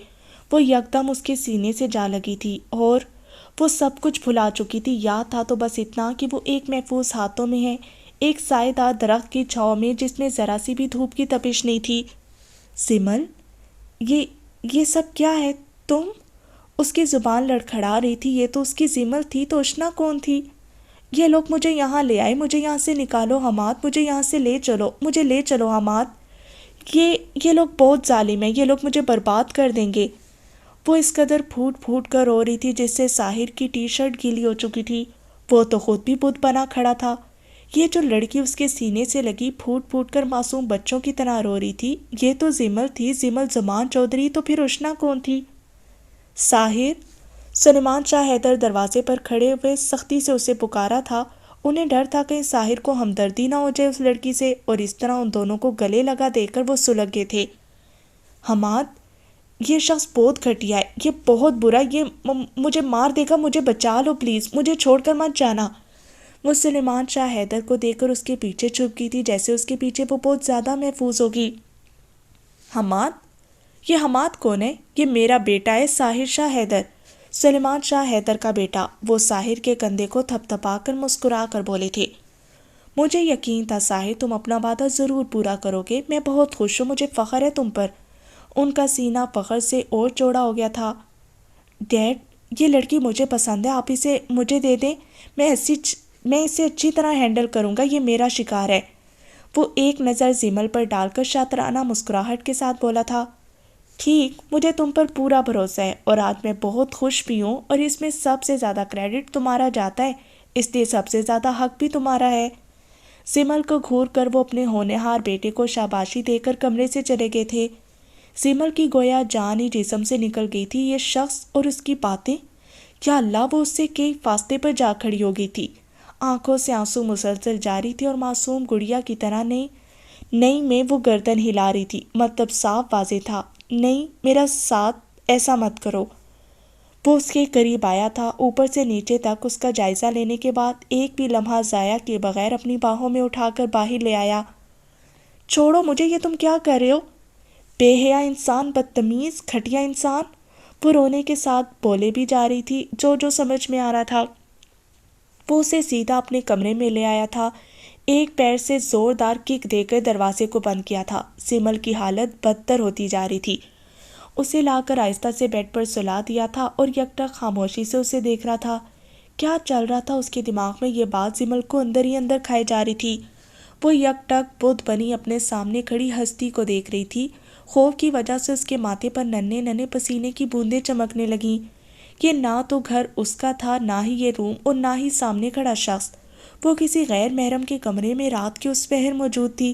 Speaker 1: وہ یکدم اس کے سینے سے جا لگی تھی اور وہ سب کچھ بھلا چکی تھی۔ یاد تھا تو بس اتنا کہ وہ ایک محفوظ ہاتھوں میں ہے، ایک سائے دار درخت کی چھاؤں میں جس میں ذرا سی بھی دھوپ کی تپش نہیں تھی۔ سیمل، یہ سب کیا ہے؟ تم؟ اس کی زبان لڑکھڑا رہی تھی۔ یہ تو اس کی زیمل تھی، تو اشنا کون تھی؟ یہ لوگ مجھے یہاں لے آئے، مجھے یہاں سے نکالو حماد، مجھے یہاں سے لے چلو، مجھے لے چلو حماد۔ یہ لوگ بہت ظالم ہیں، یہ لوگ مجھے برباد کر دیں گے۔ وہ اس قدر پھوٹ پھوٹ کر رو رہی تھی جس سے ساحر کی ٹی شرٹ گیلی ہو چکی تھی۔ وہ تو خود بھی بت بنا کھڑا تھا۔ یہ جو لڑکی اس کے سینے سے لگی پھوٹ پھوٹ کر معصوم بچوں کی طرح رو رہی تھی، یہ تو زیمل تھی، زیمل زمان چودھری۔ تو پھر اشنا کون تھی؟ ساحر! سلیمان شاہ حیدر دروازے پر کھڑے ہوئے سختی سے اسے پکارا تھا۔ انہیں ڈر تھا کہیں ساحر کو ہمدردی نہ ہو جائے اس لڑکی سے، اور اس طرح ان دونوں کو گلے لگا دے کر وہ سلگ گئے تھے۔ حماد، یہ شخص بہت گھٹیا ہے، یہ بہت برا، یہ مجھے مار دے گا، مجھے بچا لو پلیز، مجھے چھوڑ کر مت جانا۔ وہ سلیمان شاہ حیدر کو دیکھ کر اس کے پیچھے چھپ گئی تھی، جیسے اس کے پیچھے وہ بہت زیادہ محفوظ ہوگی۔ حماد؟ یہ حماد کون ہے؟ یہ میرا بیٹا ہے، ساحر شاہ حیدر، سلیمان شاہ حیدر کا بیٹا۔ وہ ساحر کے کندھے کو تھپ تھپا کر مسکرا کر بولے تھے۔ مجھے یقین تھا ساحر تم اپنا وعدہ ضرور پورا کرو گے، میں بہت خوش ہوں، مجھے فخر ہے تم پر۔ ان کا سینہ فخر سے اور چوڑا ہو گیا تھا۔ ڈیڈ، یہ لڑکی مجھے پسند ہے، آپ اسے مجھے دے دیں، میں اسے اچھی طرح ہینڈل کروں گا، یہ میرا شکار ہے۔ وہ ایک نظر زیمل پر ڈال کر شاطرانہ مسکراہٹ کے ساتھ بولا تھا۔ ٹھیک، مجھے تم پر پورا بھروسہ ہے، اور آج میں بہت خوش بھی ہوں، اور اس میں سب سے زیادہ کریڈٹ تمہارا جاتا ہے، اس لیے سب سے زیادہ حق بھی تمہارا ہے۔ زیمل کو گھور کر وہ اپنے ہونہار بیٹے کو شاباشی دے کر کمرے سے چلے گئے تھے۔ زیمل کی گویا جان ہی جسم سے نکل گئی تھی۔ یہ شخص اور اس کی باتیں، یا اللہ، وہ اس سے کئی فاصلے پر جا کھڑی ہو گئی تھی۔ آنکھوں سے آنسو مسلسل جاری تھے اور معصوم گڑیا کی طرح نئی میں وہ گردن ہلا رہی تھی۔ مطلب صاف واضح تھا، نہیں، میرا ساتھ ایسا مت کرو۔ وہ اس کے قریب آیا تھا، اوپر سے نیچے تک اس کا جائزہ لینے کے بعد ایک بھی لمحہ ضائع کیے بغیر اپنی باہوں میں اٹھا کر باہر لے آیا۔ چھوڑو مجھے، یہ تم کیا کر رہے ہو؟ بے حیا انسان، بدتمیز، گھٹیا انسان۔ وہ رونے کے ساتھ بولے بھی جا رہی تھی جو سمجھ میں آ رہا تھا۔ وہ اسے سیدھا اپنے کمرے میں لے آیا تھا، ایک پیر سے زوردار کک دے کر دروازے کو بند کیا تھا۔ سیمل کی حالت بدتر ہوتی جا رہی تھی۔ اسے لا کر آہستہ سے بیڈ پر سلا دیا تھا اور یکٹک خاموشی سے اسے دیکھ رہا تھا۔ کیا چل رہا تھا اس کے دماغ میں؟ یہ بات زمل کو اندر ہی اندر کھائے جا رہی تھی۔ وہ یکٹک بدھ بنی اپنے سامنے کھڑی ہستی کو دیکھ رہی تھی۔ خوف کی وجہ سے اس کے ماتھے پر ننھے ننھے پسینے کی بوندیں چمکنے لگیں۔ یہ نہ تو گھر اس کا تھا، نہ ہی یہ روم، اور نہ ہی سامنے کھڑا شخص۔ وہ کسی غیر محرم کے کمرے میں رات کے اس پہر موجود تھی۔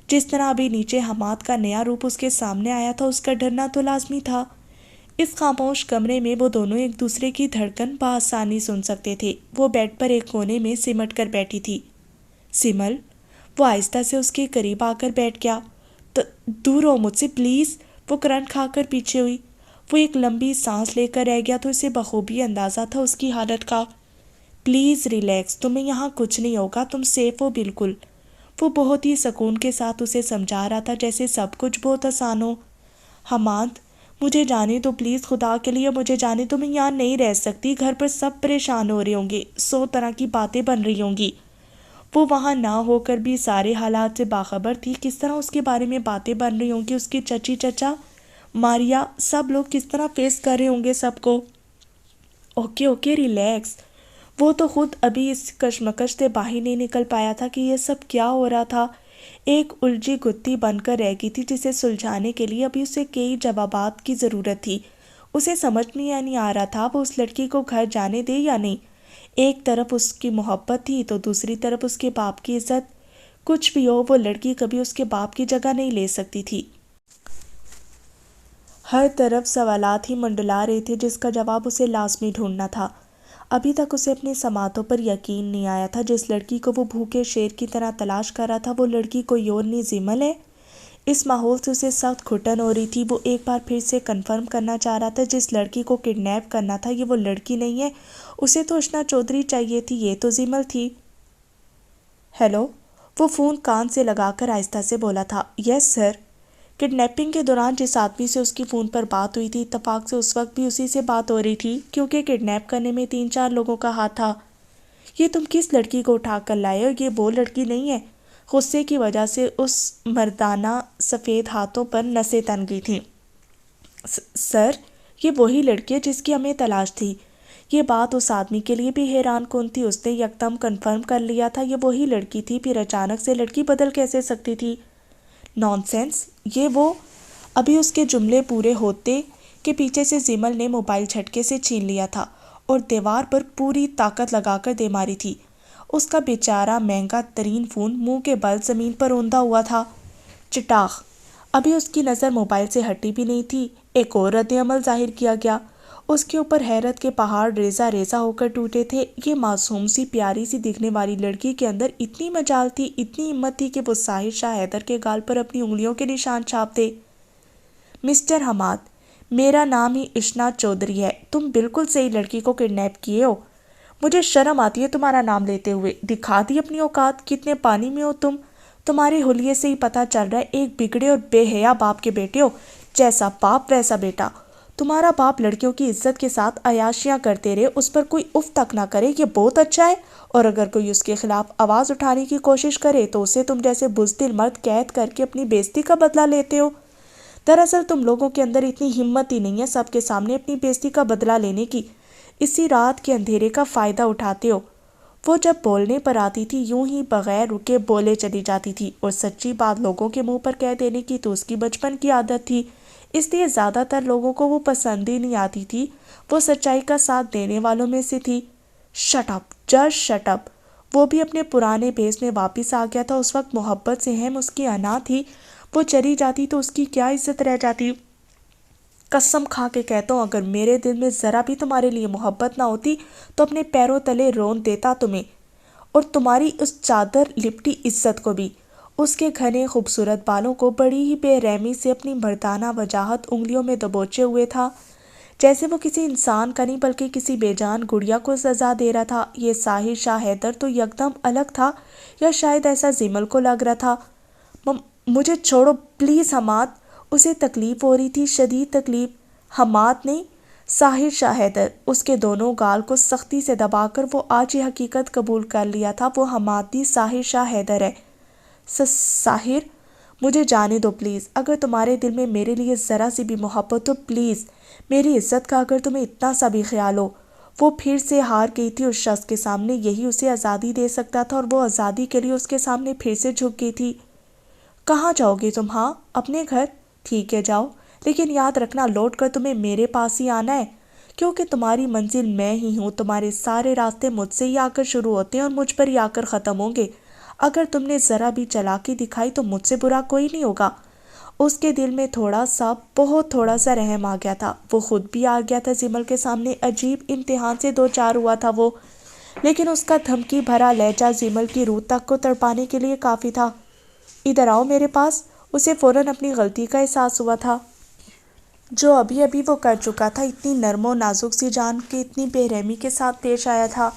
Speaker 1: جس طرح ابھی نیچے حماد کا نیا روپ اس کے سامنے آیا تھا، اس کا ڈرنا تو لازمی تھا۔ اس خاموش کمرے میں وہ دونوں ایک دوسرے کی دھڑکن بآسانی سن سکتے تھے۔ وہ بیڈ پر ایک کونے میں سمٹ کر بیٹھی تھی۔ سمل، وہ آہستہ سے اس کے قریب آ کر بیٹھ گیا۔ دور ہو مجھ سے پلیز، وہ کرنٹ کھا کر پیچھے ہوئی۔ وہ ایک لمبی سانس لے کر رہ گیا تو اسے بخوبی اندازہ تھا اس کی حالت کا۔ پلیز ریلیکس، تمہیں یہاں کچھ نہیں ہوگا، تم سیف ہو بالکل۔ وہ بہت ہی سکون کے ساتھ اسے سمجھا رہا تھا، جیسے سب کچھ بہت آسان ہو۔ حماد، مجھے جانے دو پلیز، خدا کے لیے مجھے جانے دو، میں یہاں نہیں رہ سکتی۔ گھر پر سب پریشان ہو رہے ہوں گے، 100 طرح کی باتیں بن رہی ہوں گی۔ وہ وہاں نہ ہو کر بھی سارے حالات سے باخبر تھی، کس طرح اس کے بارے میں باتیں بن رہی ہوں گی۔ اس کی چچی، چچا، ماریا، سب لوگ کس طرح فیس کر رہے ہوں گے سب کو۔ Okay relax. وہ تو خود ابھی اس کشمکش سے باہر نہیں نکل پایا تھا کہ یہ سب کیا ہو رہا تھا۔ ایک الجھی گتھی بن کر رہ گئی تھی جسے سلجھانے کے لیے ابھی اسے کئی جوابات کی ضرورت تھی۔ اسے سمجھ میں نہیں آ رہا تھا وہ اس لڑکی کو گھر جانے دے یا نہیں۔ ایک طرف اس کی محبت تھی تو دوسری طرف اس کے باپ کی عزت۔ کچھ بھی ہو، وہ لڑکی کبھی اس کے باپ کی جگہ نہیں لے سکتی تھی۔ ہر طرف سوالات ہی منڈلا رہے تھے جس کا جواب اسے لازمی ڈھونڈنا تھا۔ ابھی تک اسے اپنی سماعتوں پر یقین نہیں آیا تھا۔ جس لڑکی کو وہ بھوکے شیر کی طرح تلاش کر رہا تھا، وہ لڑکی کوئی اور نہیں، زمل ہے۔ اس ماحول سے اسے سخت گھٹن ہو رہی تھی۔ وہ ایک بار پھر سے کنفرم کرنا چاہ رہا تھا، جس لڑکی کو کڈنیپ کرنا تھا یہ وہ لڑکی نہیں ہے۔ اسے تو اشنا چودھری چاہیے تھی، یہ تو زمل تھی۔ ہیلو، وہ فون کان سے لگا کر آہستہ سے بولا تھا۔ یس سر۔ کڈنیپنگ کے دوران جس آدمی سے اس کی فون پر بات ہوئی تھی، اتفاق سے اس وقت بھی اسی سے بات ہو رہی تھی، کیونکہ کڈنیپ کرنے میں 3-4 لوگوں کا ہاتھ تھا۔ یہ تم کس لڑکی کو اٹھا کر لائے ہو؟ یہ وہ لڑکی نہیں ہے۔ غصے کی وجہ سے اس مردانہ سفید ہاتھوں پر نسیں تن گئی تھیں۔ سر، یہ وہی لڑکی ہے جس کی ہمیں تلاش تھی۔ یہ بات اس آدمی کے لیے بھی حیران کن تھی۔ اس نے یکدم کنفرم کر لیا تھا یہ وہی لڑکی تھی، پھر اچانک سے لڑکی بدل کیسے سکتی تھی؟ نان سینس، یہ وہ… ابھی اس کے جملے پورے ہوتے کہ پیچھے سے زمل نے موبائل جھٹکے سے چھین لیا تھا اور دیوار پر پوری طاقت لگا کر دے ماری تھی۔ اس کا بیچارہ مہنگا ترین فون منہ کے بل زمین پر اوندا ہوا تھا۔ چٹاخ! ابھی اس کی نظر موبائل سے ہٹی بھی نہیں تھی۔ ایک اور رد عمل ظاہر کیا گیا۔ اس کے اوپر حیرت کے پہاڑ ریزہ ریزہ ہو کر ٹوٹے تھے۔ یہ معصوم سی پیاری سی دکھنے والی لڑکی کے اندر اتنی مجال تھی، اتنی ہمت تھی کہ وہ ساحر شاہ حیدر کے گال پر اپنی انگلیوں کے نشان چھاپ دے۔ مسٹر حماد، میرا نام ہی اشنا چودھری ہے۔ تم بالکل صحیح لڑکی کو کڈنیپ کیے ہو۔ مجھے شرم آتی ہے تمہارا نام لیتے ہوئے۔ دکھا دی اپنی اوقات، کتنے پانی میں ہو تم۔ تمہارے حلیے سے ہی پتہ چل رہا ہے ایک بگڑے اور بے حیا باپ کے بیٹے ہو۔ جیسا باپ ویسا بیٹا۔ تمہارا باپ لڑکیوں کی عزت کے ساتھ عیاشیاں کرتے رہے، اس پر کوئی اف تک نہ کرے، یہ بہت اچھا ہے۔ اور اگر کوئی اس کے خلاف آواز اٹھانے کی کوشش کرے تو اسے تم جیسے بزدل مرد قید کر کے اپنی بےزتی کا بدلہ لیتے ہو۔ دراصل تم لوگوں کے اندر اتنی ہمت ہی نہیں ہے سب کے سامنے اپنی بےزتی کا بدلہ لینے کی۔ اسی رات کے اندھیرے کا فائدہ اٹھاتے ہو۔ وہ جب بولنے پر آتی تھی یوں ہی بغیر رکے بولے چلی جاتی تھی، اور سچی بات لوگوں کے منہ پر کہہ دینے کی تو اس کی بچپن کی عادت تھی، اس لیے زیادہ تر لوگوں کو وہ پسند ہی نہیں آتی تھی۔ وہ سچائی کا ساتھ دینے والوں میں سے تھی۔ Shut up, just shut up. وہ بھی اپنے پرانے بیس میں واپس آ گیا تھا۔ اس وقت محبت سے ہم اس کی انا تھی۔ وہ چلی جاتی تو اس کی کیا عزت رہ جاتی؟ قسم کھا کے کہتا ہوں، اگر میرے دل میں ذرا بھی تمہارے لیے محبت نہ ہوتی تو اپنے پیروں تلے رون دیتا تمہیں، اور تمہاری اس چادر لپٹی عزت کو بھی۔ اس کے گھنے خوبصورت بالوں کو بڑی ہی بے رحمی سے اپنی مردانہ وجاہت انگلیوں میں دبوچے ہوئے تھا، جیسے وہ کسی انسان کا نہیں بلکہ کسی بے جان گڑیا کو سزا دے رہا تھا۔ یہ ساحر شاہ حیدر تو یکدم الگ تھا، یا شاید ایسا زمل کو لگ رہا تھا۔ مجھے چھوڑو پلیز حماد۔ اسے تکلیف ہو رہی تھی، شدید تکلیف۔ حماد نہیں، ساحر شاہ حیدر۔ اس کے دونوں گال کو سختی سے دبا کر وہ آج یہ حقیقت قبول کر لیا تھا، وہ حماد نہیں، ساحر شاہ حیدر ہے۔ ساحر؟ مجھے جانے دو پلیز، اگر تمہارے دل میں میرے لیے ذرا سی بھی محبت ہو پلیز، میری عزت کا اگر تمہیں اتنا سا بھی خیال ہو۔ وہ پھر سے ہار گئی تھی اس شخص کے سامنے، یہی اسے آزادی دے سکتا تھا، اور وہ آزادی کے لیے اس کے سامنے پھر سے جھک گئی تھی۔ کہاں جاؤ گی تم؟ ہاں اپنے گھر؟ ٹھیک ہے جاؤ، لیکن یاد رکھنا لوٹ کر تمہیں میرے پاس ہی آنا ہے، کیونکہ تمہاری منزل میں ہی ہوں، تمہارے سارے راستے مجھ سے ہی آ کر شروع ہوتے ہیں اور مجھ پر ہی آ کر ختم ہوں گے۔ اگر تم نے ذرا بھی چالاکی دکھائی تو مجھ سے برا کوئی نہیں ہوگا۔ اس کے دل میں تھوڑا سا، بہت تھوڑا سا رحم آ گیا تھا، وہ خود بھی آ گیا تھا زمل کے سامنے، عجیب امتحان سے دو چار ہوا تھا وہ، لیکن اس کا دھمکی بھرا لہجہ زمل کی روح تک کو تڑپانے کے لیے کافی تھا۔ ادھر آؤ میرے پاس۔ اسے فوراً اپنی غلطی کا احساس ہوا تھا جو ابھی ابھی وہ کر چکا تھا، اتنی نرم و نازک سی جان کے اتنی بے رحمی کے ساتھ پیش آیا تھا۔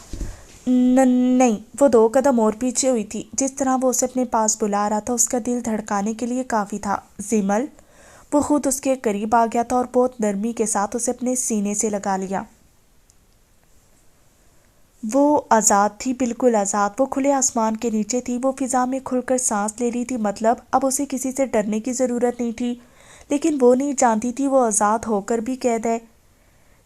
Speaker 1: نہیں، وہ 2 قدم اور پیچھے ہوئی تھی۔ جس طرح وہ اسے اپنے پاس بلا رہا تھا اس کا دل دھڑکانے کے لیے کافی تھا۔ زمل، وہ خود اس کے قریب آ گیا تھا اور بہت نرمی کے ساتھ اسے اپنے سینے سے لگا لیا۔ وہ آزاد تھی، بالکل آزاد، وہ کھلے آسمان کے نیچے تھی، وہ فضا میں کھل کر سانس لے رہی تھی، مطلب اب اسے کسی سے ڈرنے کی ضرورت نہیں تھی، لیکن وہ نہیں جانتی تھی وہ آزاد ہو کر بھی قید ہے۔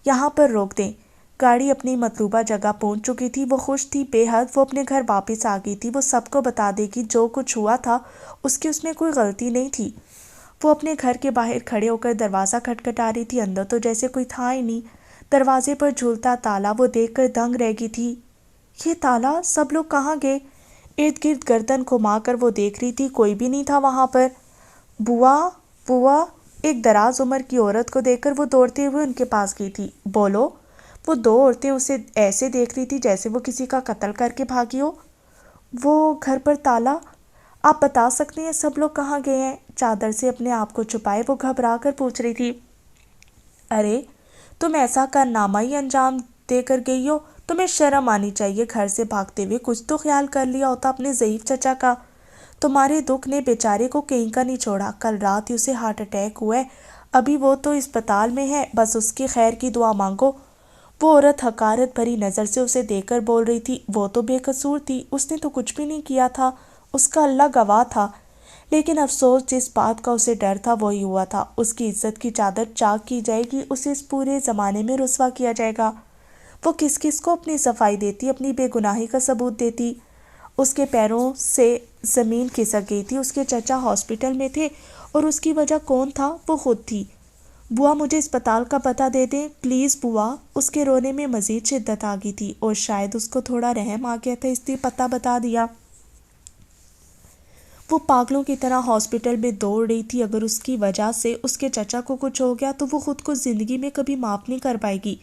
Speaker 1: یہاں پر روک دیں۔ گاڑی اپنی مطلوبہ جگہ پہنچ چکی تھی، وہ خوش تھی بے حد، وہ اپنے گھر واپس آ گئی تھی، وہ سب کو بتا دے گی جو کچھ ہوا تھا اس میں کوئی غلطی نہیں تھی۔ وہ اپنے گھر کے باہر کھڑے ہو کر دروازہ کھٹکھٹا رہی تھی، اندر تو جیسے کوئی تھا ہی نہیں۔ دروازے پر جھولتا تالا وہ دیکھ کر دنگ رہ گئی تھی۔ یہ تالا، سب لوگ کہاں گئے؟ ارد گرد گردن گھما کر وہ دیکھ رہی تھی، کوئی بھی نہیں تھا وہاں پر۔ بوا، بوا، ایک دراز عمر کی عورت کو دیکھ کر وہ دوڑتے ہوئے ان کے پاس گئی تھی۔ بولو۔ وہ 2 عورتیں اسے ایسے دیکھ رہی تھی جیسے وہ کسی کا قتل کر کے بھاگی ہو۔ وہ گھر پر تالا؟ آپ بتا سکتے ہیں سب لوگ کہاں گئے ہیں؟ چادر سے اپنے آپ کو چھپائے وہ گھبرا کر پوچھ رہی تھی۔ ارے تم ایسا کارنامہ ہی انجام دے کر گئی ہو، تمہیں شرم آنی چاہیے، گھر سے بھاگتے ہوئے کچھ تو خیال کر لیا ہوتا اپنے ضعیف چچا کا۔ تمہارے دکھ نے بیچارے کو کہیں کا نہیں چھوڑا، کل رات ہی اسے ہارٹ اٹیک ہوا ہے، ابھی وہ تو اسپتال میں ہے، بس اس کی خیر کی دعا مانگو۔ وہ عورت حقارت بھری نظر سے اسے دیکھ کر بول رہی تھی، وہ تو بے قصور تھی، اس نے تو کچھ بھی نہیں کیا تھا، اس کا اللہ گواہ تھا، لیکن افسوس جس بات کا اسے ڈر تھا وہی ہوا تھا، اس کی عزت کی چادر چاک کی جائے گی، اسے اس پورے زمانے میں رسوا کیا جائے گا۔ وہ کس کس کو اپنی صفائی دیتی، اپنی بے گناہی کا ثبوت دیتی۔ اس کے پیروں سے زمین کھسک گئی تھی، اس کے چچا ہاسپٹل میں تھے اور اس کی وجہ کون تھا؟ وہ خود تھی۔ بوا مجھے اسپتال کا پتہ دے دیں پلیز بوا۔ اس کے رونے میں مزید شدت آ گئی تھی اور شاید اس کو تھوڑا رحم آ گیا تھا اس لیے پتہ بتا دیا۔ وہ پاگلوں کی طرح ہاسپٹل میں دوڑ رہی تھی، اگر اس کی وجہ سے اس کے چچا کو کچھ ہو گیا تو وہ خود کو زندگی میں کبھی معاف نہیں کر پائے گی۔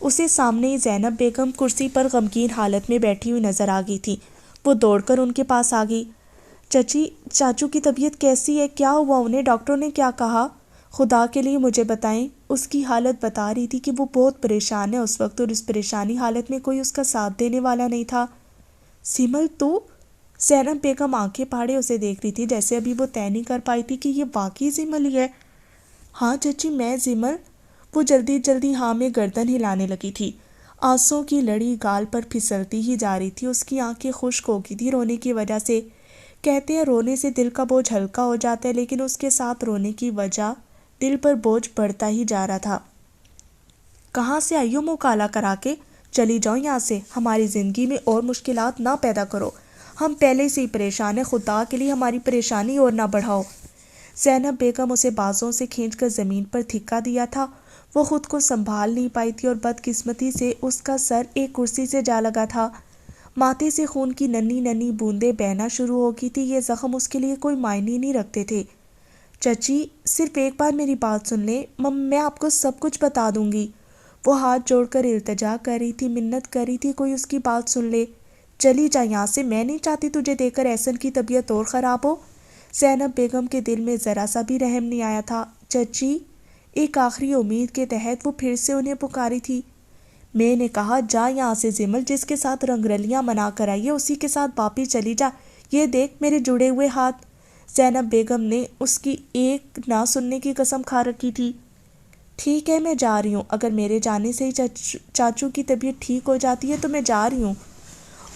Speaker 1: اسے سامنے ہی زینب بیگم کرسی پر غمگین حالت میں بیٹھی ہوئی نظر آ گئی تھی۔ وہ دوڑ کر ان کے پاس آ گئی۔ چچی، چاچو کی طبیعت کیسی ہے؟ کیا ہوا انہیں؟ ڈاکٹر نے کیا کہا؟ خدا کے لیے مجھے بتائیں۔ اس کی حالت بتا رہی تھی کہ وہ بہت پریشان ہے اس وقت، اور اس پریشانی حالت میں کوئی اس کا ساتھ دینے والا نہیں تھا۔ سمل تو؟ زینب بیگم آنکھیں پھاڑے اسے دیکھ رہی تھی، جیسے ابھی وہ طے نہیں کر پائی تھی کہ یہ واقعی زمل ہی ہے۔ ہاں چچی، میں زمل۔ وہ جلدی جلدی ہاں میں گردن ہلانے لگی تھی، آنسوں کی لڑی گال پر پھسلتی ہی جا رہی تھی، اس کی آنکھیں خشک ہو گئی تھی رونے کی وجہ سے۔ کہتے ہیں رونے سے دل کا بوجھ ہلکا ہو جاتا ہے، لیکن اس کے ساتھ رونے کی وجہ دل پر بوجھ بڑھتا ہی جا رہا تھا۔ کہاں سے آئی ہو منہ کالا کرا کے؟ چلی جاؤ یہاں سے، ہماری زندگی میں اور مشکلات نہ پیدا کرو، ہم پہلے سے ہی پریشان ہیں، خدا کے لیے ہماری پریشانی اور نہ بڑھاؤ۔ زینب بیگم اسے بازوں سے کھینچ کر زمین پر دھکا دیا تھا، وہ خود کو سنبھال نہیں پائی تھی اور بدقسمتی سے اس کا سر ایک کرسی سے جا لگا تھا، ماتھے سے خون کی ننھی ننھی بوندیں بہنا شروع ہو گئی تھی۔ یہ زخم اس کے لیے کوئی معنی نہیں رکھتے تھے۔ چچی صرف ایک بار میری بات سن لیں، میں آپ کو سب کچھ بتا دوں گی۔ وہ ہاتھ جوڑ کر التجا کر رہی تھی، منت کر رہی تھی کوئی اس کی بات سن لے۔ چلی جا یہاں سے، میں نہیں چاہتی تجھے دیکھ کر احسن کی طبیعت اور خراب ہو۔ زینب بیگم کے دل میں ذرا سا بھی رحم نہیں آیا تھا۔ چچی، ایک آخری امید کے تحت وہ پھر سے انہیں پکاری تھی۔ میں نے کہا جا یہاں سے زمل، جس کے ساتھ رنگ رلیاں منا کر آئی ہے اسی کے ساتھ واپس چلی جا، یہ دیکھ میرے جڑے ہوئے ہاتھ۔ زینب بیگم نے اس کی ایک نہ سننے کی قسم کھا رکھی تھی۔ ٹھیک ہے میں جا رہی ہوں، اگر میرے جانے سے ہی چاچو کی طبیعت ٹھیک ہو جاتی ہے تو میں جا رہی ہوں۔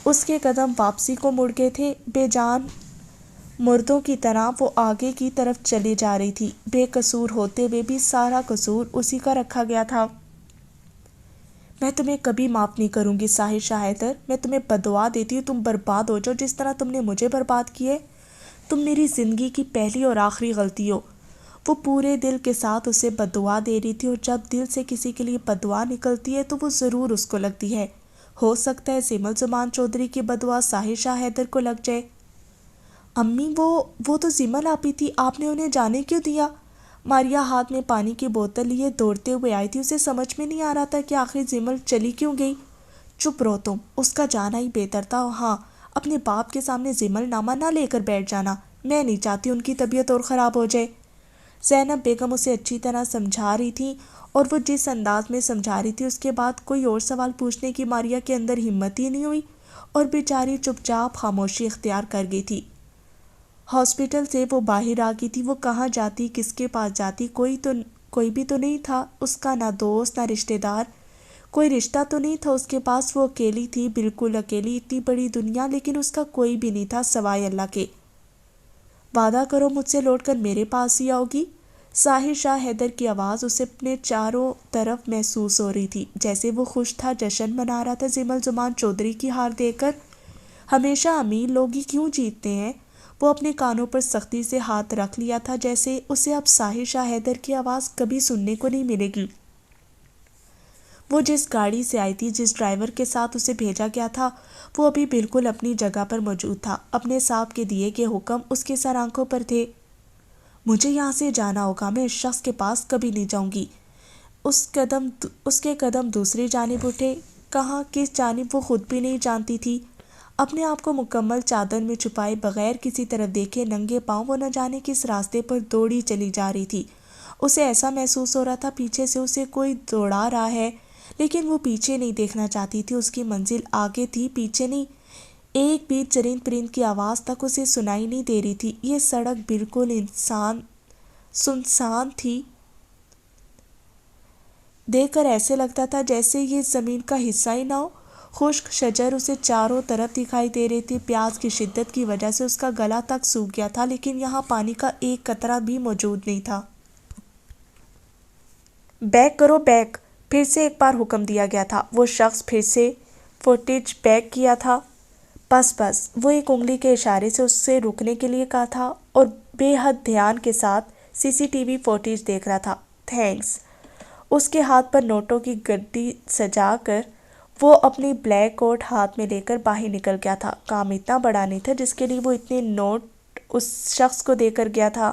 Speaker 1: اس کے قدم واپسی کو مڑ گئے تھے، بے جان مردوں کی طرح وہ آگے کی طرف چلی جا رہی تھی، بے قصور ہوتے ہوئے بھی سارا قصور اسی کا رکھا گیا تھا۔ میں تمہیں کبھی معاف نہیں کروں گی ساحر شاہ حیدر، میں تمہیں بددعا دیتی ہوں تم برباد ہو جاؤ جس طرح تم نے مجھے برباد کیے۔ تم میری زندگی کی پہلی اور آخری غلطی ہو۔ وہ پورے دل کے ساتھ اسے بددعا دے رہی تھی، اور جب دل سے کسی کے لیے بددعا نکلتی ہے تو وہ ضرور اس کو لگتی ہے۔ ہو سکتا ہے زیمل زمان چودھری کی بددعا ساحر شاہ حیدر کو لگ جائے۔ امی وہ تو زیمل آپی تھی، آپ نے انہیں جانے کیوں دیا؟ ماریا ہاتھ میں پانی کی بوتل لیے دوڑتے ہوئے آئی تھی، اسے سمجھ میں نہیں آ رہا تھا کہ آخر زیمل چلی کیوں گئی۔ چپ رہو تم، اس کا جانا ہی بہتر تھا۔ ہاں، اپنے باپ کے سامنے زیمل نامہ نہ لے کر بیٹھ جانا، میں نہیں چاہتی ان کی طبیعت اور خراب ہو جائے۔ زینب بیگم اسے اچھی طرح سمجھا رہی تھی، اور وہ جس انداز میں سمجھا رہی تھی اس کے بعد کوئی اور سوال پوچھنے کی ماریا کے اندر ہمت ہی نہیں ہوئی، اور بیچاری چپ چاپ خاموشی اختیار کر گئی تھی۔ ہاسپٹل سے وہ باہر آ گئی تھی، وہ کہاں جاتی، کس کے پاس جاتی، کوئی بھی تو نہیں تھا اس کا، نہ دوست نہ رشتہ دار، کوئی رشتہ تو نہیں تھا اس کے پاس۔ وہ اکیلی تھی، بالکل اکیلی، اتنی بڑی دنیا لیکن اس کا کوئی بھی نہیں تھا سوائے اللہ کے۔ وعدہ کرو مجھ سے لوٹ کر میرے پاس ہی آؤ گی۔ ساحر شاہ حیدر کی آواز اسے اپنے چاروں طرف محسوس ہو رہی تھی، جیسے وہ خوش تھا، جشن منا رہا تھا زیمل زمان چودھری کی ہار دیکھ کر۔ ہمیشہ امیر لوگ ہی کیوں جیتتے ہیں؟ وہ اپنے کانوں پر سختی سے ہاتھ رکھ لیا تھا، جیسے اسے اب ساحر شاہ حیدر کی آواز کبھی سننے کو نہیں ملے گی۔ وہ جس گاڑی سے آئی تھی، جس ڈرائیور کے ساتھ اسے بھیجا گیا تھا، وہ ابھی بالکل اپنی جگہ پر موجود تھا۔ اپنے صاحب کے دیے گئے حکم اس کے سر آنکھوں پر تھے۔ مجھے یہاں سے جانا ہوگا، میں اس شخص کے پاس کبھی نہیں جاؤں گی۔ اس کے قدم دوسری جانب اٹھے، کہاں کس جانب وہ خود بھی نہیں جانتی تھی۔ اپنے آپ کو مکمل چادر میں چھپائے بغیر کسی طرف دیکھے ننگے پاؤں وہ نہ جانے کس راستے پر دوڑی چلی جا رہی تھی۔ اسے ایسا محسوس ہو رہا تھا پیچھے سے اسے کوئی دوڑا رہا ہے، لیکن وہ پیچھے نہیں دیکھنا چاہتی تھی۔ اس کی منزل آگے تھی، پیچھے نہیں۔ ایک بھی چرند پرند کی آواز تک اسے سنائی نہیں دے رہی تھی۔ یہ سڑک بالکل سنسان تھی، دیکھ کر ایسے لگتا تھا جیسے یہ زمین کا حصہ ہی نہ ہو۔ خشک شجر اسے چاروں طرف دکھائی دے رہے تھے، پیاس کی شدت کی وجہ سے اس کا گلا تک سوکھ گیا تھا، لیکن یہاں پانی کا ایک قطرہ بھی موجود نہیں تھا۔ بیک کرو، بیک، پھر سے ایک بار حکم دیا گیا تھا۔ وہ شخص پھر سے فوٹیج بیک کیا تھا۔ بس بس، وہ ایک انگلی کے اشارے سے اس سے رکنے کے لیے کہا تھا، اور بے حد دھیان کے ساتھ CCTV فوٹیج دیکھ رہا تھا۔ تھینکس۔ اس کے ہاتھ پر نوٹوں کی گڈی سجا کر وہ اپنی بلیک کوٹ ہاتھ میں لے کر باہر نکل گیا تھا۔ کام اتنا بڑا نہیں تھا جس کے لیے وہ اتنے نوٹ اس شخص کو دے کر گیا تھا۔